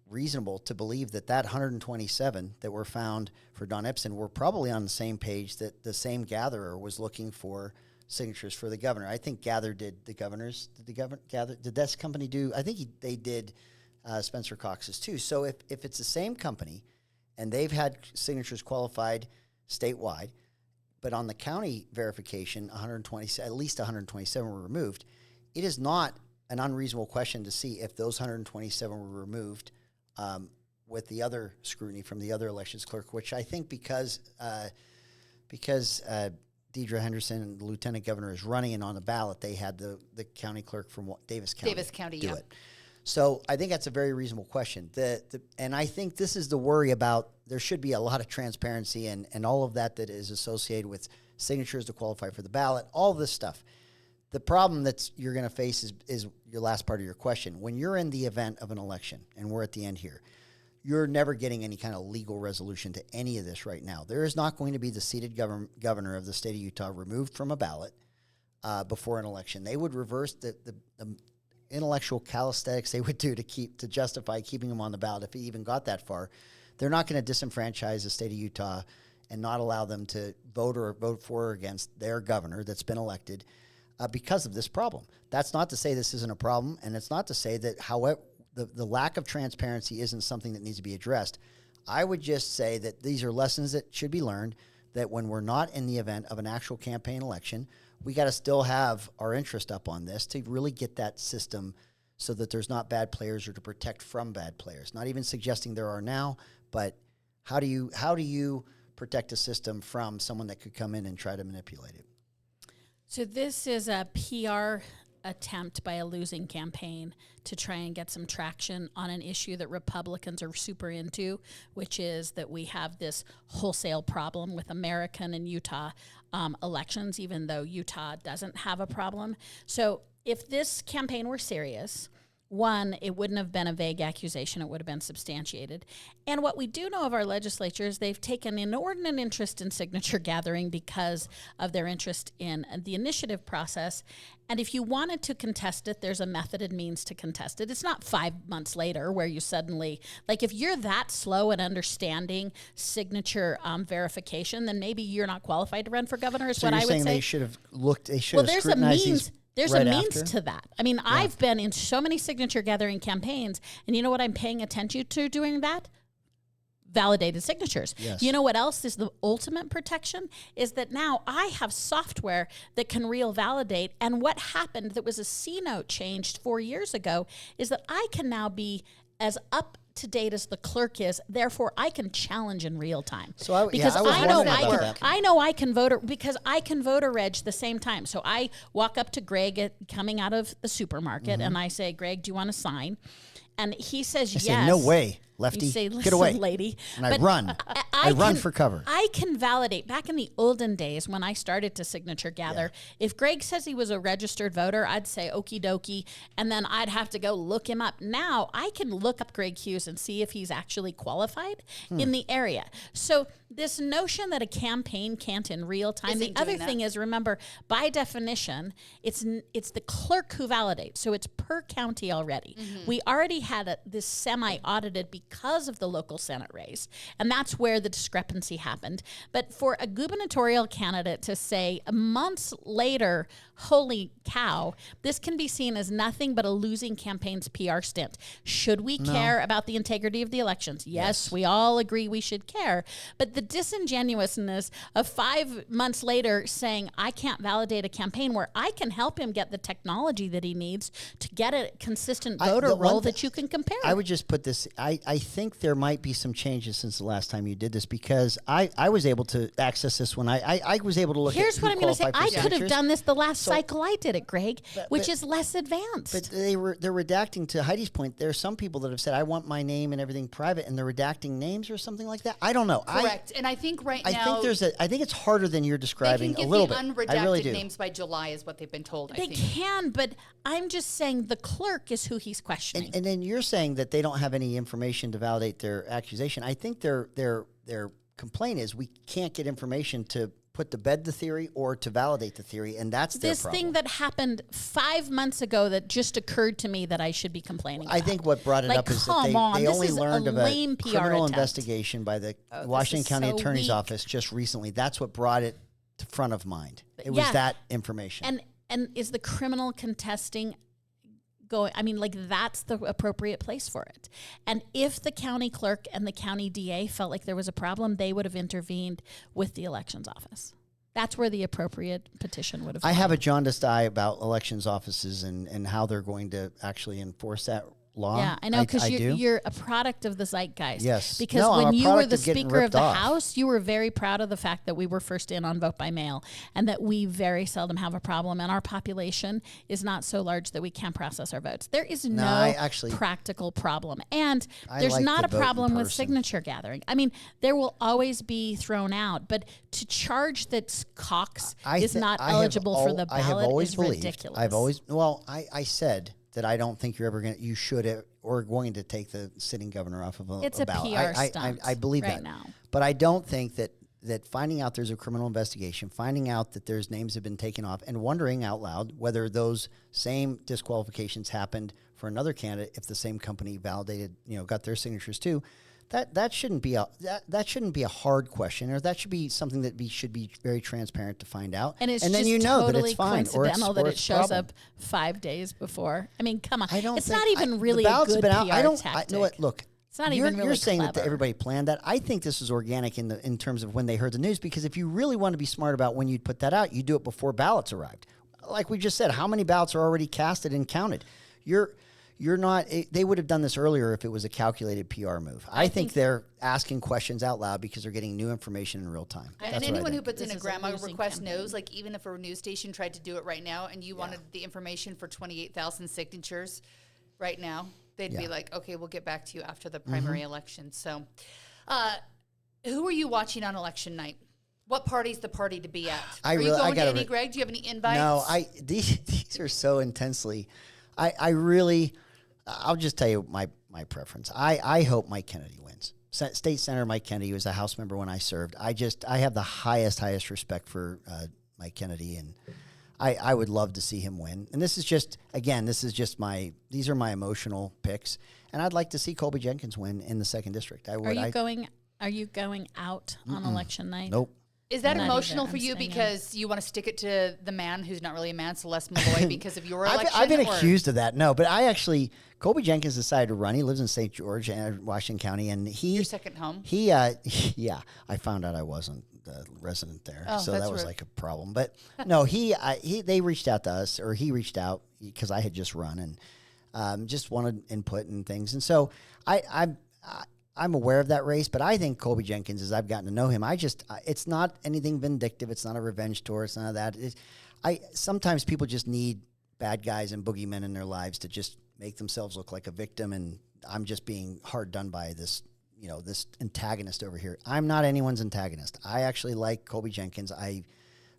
reasonable to believe that 127 that were found for Don Ipsen were probably on the same page that the same gatherer was looking for signatures for the governor. I think Gather did the governor's. Did this company do? I think they did Spencer Cox's too. So if it's the same company and they've had signatures qualified statewide, but on the county verification, at least 127 were removed, it is not an unreasonable question to see if those 127 were removed with the other scrutiny from the other elections clerk, which I think because Deidre Henderson, the lieutenant governor, is running and on the ballot, they had the county clerk from Davis County do it. So I think that's a very reasonable question. And I think this is the worry about there should be a lot of transparency and all of that is associated with signatures to qualify for the ballot, all this stuff. The problem that you're going to face is your last part of your question. When you're in the event of an election, and we're at the end here, you're never getting any kind of legal resolution to any of this right now. There is not going to be the seated governor of the state of Utah removed from a ballot before an election. They would reverse the intellectual calisthenics they would do to justify keeping him on the ballot if he even got that far. They're not going to disenfranchise the state of Utah and not allow them to vote for or against their governor that's been elected because of this problem. That's not to say this isn't a problem, and it's not to say that however the lack of transparency isn't something that needs to be addressed. I would just say that these are lessons that should be learned, that when we're not in the event of an actual campaign election, we got to still have our interest up on this to really get that system so that there's not bad players or to protect from bad players. Not even suggesting there are now, but how do you protect a system from someone that could come in and try to manipulate it? So this is a PR attempt by a losing campaign to try and get some traction on an issue that Republicans are super into, which is that we have this wholesale problem with American and Utah elections, even though Utah doesn't have a problem. So if this campaign were serious, one, it wouldn't have been a vague accusation. It would have been substantiated. And what we do know of our legislature is they've taken inordinate interest in signature gathering because of their interest in the initiative process. And if you wanted to contest it, there's a method and means to contest it. It's not 5 months later where you suddenly, like if you're that slow at understanding signature verification, then maybe you're not qualified to run for governor is so what I would say. So you're saying they should have looked, they should have scrutinized these. There's right a means after? to that. I mean, yeah. I've been in so many signature gathering campaigns, and you know what I'm paying attention to doing that? Validated signatures. Yes. You know what else is the ultimate protection? Is that now I have software that can real validate, and what happened that was a C note changed 4 years ago is that I can now be as up to date as the clerk is, therefore I can challenge in real time. So I know I can vote because I can voter reg the same time. So I walk up to Greg coming out of the supermarket and I say, "Greg, do you want to sign?" And he says yes. Say, "No way, lefty, you say, get away, lady." And I run. I run for cover. I can validate. Back in the olden days when I started to signature gather, if Greg says he was a registered voter, I'd say okie dokie, and then I'd have to go look him up. Now I can look up Greg Hughes interviews and see if he's actually qualified in the area. So this notion that a campaign can't in real time. Isn't The other doing thing is, remember, by definition, it's the clerk who validates. So it's per county already. We already had this semi-audited because of the local Senate race, and that's where the discrepancy happened. But for a gubernatorial candidate to say months later, holy cow, this can be seen as nothing but a losing campaign's PR stint. Should we care about the integrity of the elections? Yes, we all agree we should care. But the disingenuousness of 5 months later saying, I can't validate a campaign where I can help him get the technology that he needs to get a consistent voter roll that you can compare. I would just put this, I think there might be some changes since the last time you did this, because I was able to access this when I was able to look Here's at what I'm going to say. I could have signatures. done this the last cycle I did it, Greg, which is less advanced. But they're redacting, to Heidi's point, there are some people that have said, I want my name and everything private, and they're redacting names or something like that. I don't know. Correct. And I think now I think it's harder than you're describing they a can little get bit. the unredacted I really do. names by July is what they've been told, They I think. can, but I'm just saying the clerk is who he's questioning. And then you're saying that they don't have any information to validate their accusation. I think their complaint is we can't get information to put to bed the theory or to validate the theory, and that's their this problem. thing that happened 5 months ago that just occurred to me that I should be complaining about. I think what brought it up is that they only learned of a criminal investigation by the Washington County Attorney's Office just recently. That's what brought it to front of mind. It was that information. And is the criminal contesting going? I mean, like, that's the appropriate place for it. And if the county clerk and the county DA felt like there was a problem, they would have intervened with the elections office. That's where the appropriate petition would have I gone. have a jaundiced eye about elections offices and how they're going to actually enforce that law. Yeah, I know, because do. you're a product of the zeitgeist. Yes. Because No, I'm when a you were product the of getting Speaker of ripped the off. House, you were very proud of the fact that we were first in on vote by mail and that we very seldom have a problem, and our population is not so large that we can't process our votes. There is no practical problem. And there's like not to a vote in problem with person. signature gathering. I mean, there will always be thrown out, but to charge that Cox is not eligible for the ballot is ridiculous. I said that I don't think you should or going to take the sitting governor off of a It's ballot. a PR stunt. I believe right that. now. But I don't think that finding out there's a criminal investigation, finding out that there's names have been taken off, and wondering out loud whether those same disqualifications happened for another candidate if the same company validated, got their signatures too. That shouldn't be a hard question, or that should be something that should be very transparent to find out. And it's then just totally that it's fine, coincidental that it shows problem. up 5 days before. I mean, come on. It's not even really a good PR tactic. You know what? Look, it's not even really you're saying clever. that everybody planned that. I think this is organic in terms of when they heard the news, because if you really want to be smart about when you'd put that out, you do it before ballots arrived. Like we just said, how many ballots are already casted and counted? You're not. They would have done this earlier if it was a calculated PR move. I think they're asking questions out loud because they're getting new information in real time. And anyone who puts in a grandma request knows, like, even if a news station tried to do it right now and you wanted the information for 28,000 signatures right now, they'd be like, okay, we'll get back to you after the primary election. So who are you watching on election night? What party's the party to be at? Are you going to any, Greg? Do you have any invites? No, these are so intensely. I'll just tell you my preference. I hope Mike Kennedy wins. State Senator Mike Kennedy was a House member when I served. I have the highest respect for Mike Kennedy, and I would love to see him win. And these are my emotional picks, and I'd like to see Colby Jenkins win in the 2nd District. Are you going out on election night? Nope. Is that emotional for you because you want to stick it to the man who's not really a man, Celeste Malloy, because of your election? I've been accused of that. No, but Colby Jenkins decided to run. He lives in St. George and Washington County, and your second home. I found out I wasn't the resident there, so that was like a problem. But no, they reached out to us, or he reached out because I had just run and just wanted input and things, and so I'm aware of that race, but I think Colby Jenkins, as I've gotten to know him, it's not anything vindictive. It's not a revenge tour. It's none of that. Sometimes people just need bad guys and boogeymen in their lives to just make themselves look like a victim, and I'm just being hard done by this, this antagonist over here. I'm not anyone's antagonist. I actually like Colby Jenkins. I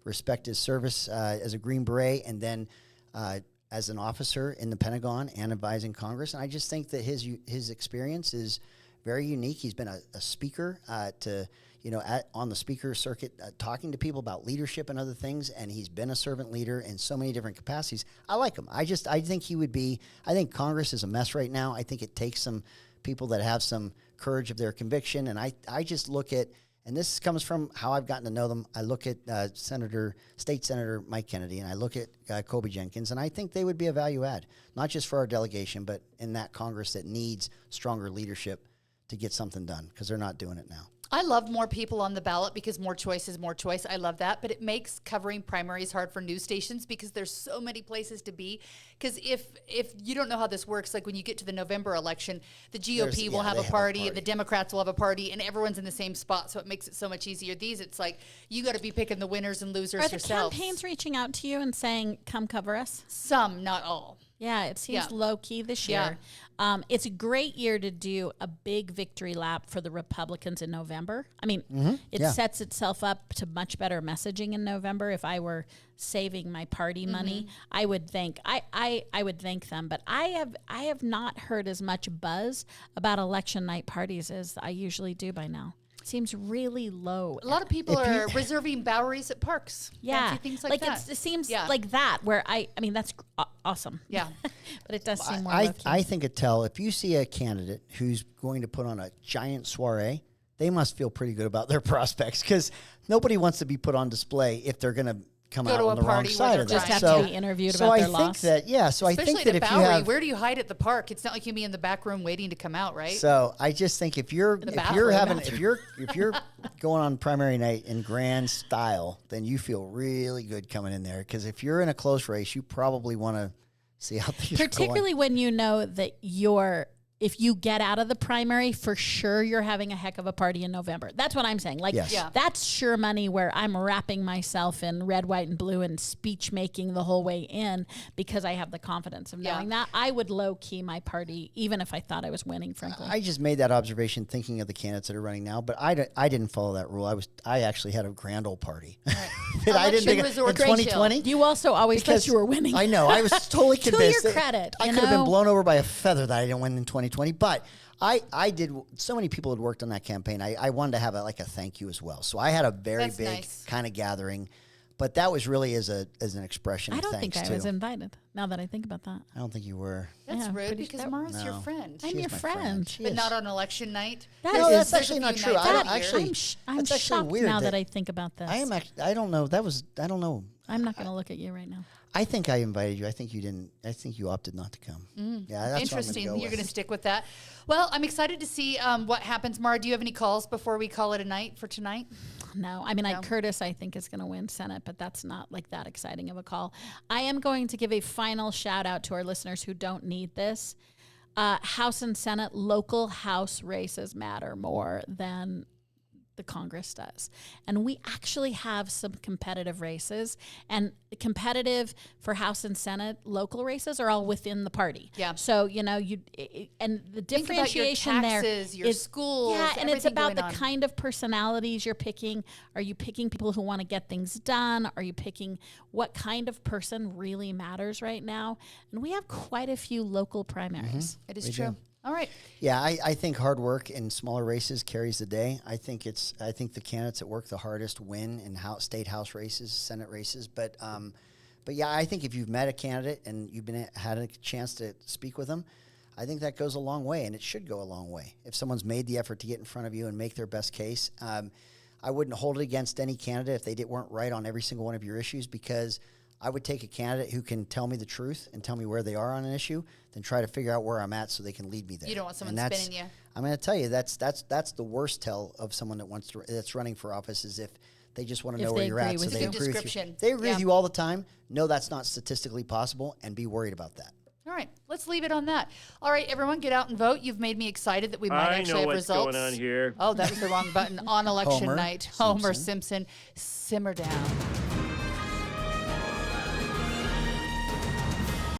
respect his service as a Green Beret, and then as an officer in the Pentagon and advising Congress. And I just think that his experience is very unique. He's been a speaker on the speaker circuit, talking to people about leadership and other things. And he's been a servant leader in so many different capacities. I like him. I think he would be. I think Congress is a mess right now. I think it takes some people that have some courage of their conviction. And I just look at. And this comes from how I've gotten to know them. I look at State Senator Mike Kennedy, and I look at Kobe Jenkins, and I think they would be a value add, not just for our delegation, but in that Congress that needs stronger leadership to get something done, because they're not doing it now. I love more people on the ballot because more choice is more choice. I love that. But it makes covering primaries hard for news stations because there's so many places to be. Because if you don't know how this works, like when you get to the November election, the GOP will have a party, and the Democrats will have a party, and everyone's in the same spot. So it makes it so much easier. These, it's like you got to be picking the winners and losers yourself. Are the campaigns reaching out to you and saying, come cover us? Some, not all. Yeah, it seems low-key this year. It's a great year to do a big victory lap for the Republicans in November. I mean, it sets itself up to much better messaging in November. If I were saving my party money, I would thank I would thank them. But I have not heard as much buzz about election night parties as I usually do by now. Seems really low. A lot of people are reserving Boweries at parks. Yeah. Things like that. It seems like that, where I mean, that's awesome. Yeah. But it does seem more I think if you see a candidate who's going to put on a giant soiree, they must feel pretty good about their prospects, because nobody wants to be put on display if they're going to come out on the wrong side of that. Just have to be interviewed about their loss. Especially I think that if Bowery, you have, where do you hide at the park? It's not like you'll be in the back room waiting to come out, right? So I just think if you're going on primary night in grand style, then you feel really good coming in there, because if you're in a close race, you probably want to see how things are going. Particularly when you know that if you get out of the primary, for sure you're having a heck of a party in November. That's what I'm saying. That's sure money where I'm wrapping myself in red, white, and blue and speech making the whole way in, because I have the confidence of knowing that. I would low key my party even if I thought I was winning, frankly. I just made that observation thinking of the candidates that are running now, but I didn't follow that rule. I actually had a grand old party. Right. I didn't think in 2020. You also always thought you were winning. I know. I was totally convinced. To your credit. I could have been blown over by a feather that I didn't win in 2020. But I did. So many people had worked on that campaign. I wanted to have a thank you as well. So I had a very big kind of gathering, but that was really as an expression of thanks. I don't think I was invited. Now that I think about that, I don't think you were. That's rude, because Maura's your friend. I'm your friend, but not on election night. That's actually not true. I'm shocked weird now that I think about this. I don't know. I don't know. I'm not going to look at you right now. I think I invited you. I think you didn't. I think you opted not to come. Yeah, that's interesting. What I'm You're going to stick with that. Well, I'm excited to see what happens. Maura, do you have any calls before we call it a night for tonight? No. I mean, Curtis, I think, is going to win Senate, but that's not like that exciting of a call. I am going to give a final shout out to our listeners who don't need this. House and Senate, local House races matter more than the Congress does. And we actually have some competitive races, and competitive for House and Senate local races are all within the party. Yeah. So, and the differentiation your taxes, your schools. Yeah, and it's about the kind of personalities you're picking. Are you picking people who want to get things done? Are you picking what kind of person really matters right now? And we have quite a few local primaries. It is true. All right. Yeah, I think hard work in smaller races carries the day. I think the candidates that work the hardest win in state house races, Senate races. But yeah, I think if you've met a candidate and you've had a chance to speak with them, I think that goes a long way, and it should go a long way. If someone's made the effort to get in front of you and make their best case, I wouldn't hold it against any candidate if they weren't right on every single one of your issues, because I would take a candidate who can tell me the truth and tell me where they are on an issue, then try to figure out where I'm at so they can lead me there. You don't want someone spinning you. I'm going to tell you that's the worst tell of someone that's running for office, is if they just want to know where you're at. So they agree with you. They agree with you all the time. No, that's not statistically possible, and be worried about that. All right, let's leave it on that. All right, everyone, get out and vote. You've made me excited that we might actually have results. I know what's going on here. Oh, that was the wrong button. On election night, Homer Simpson, simmer down.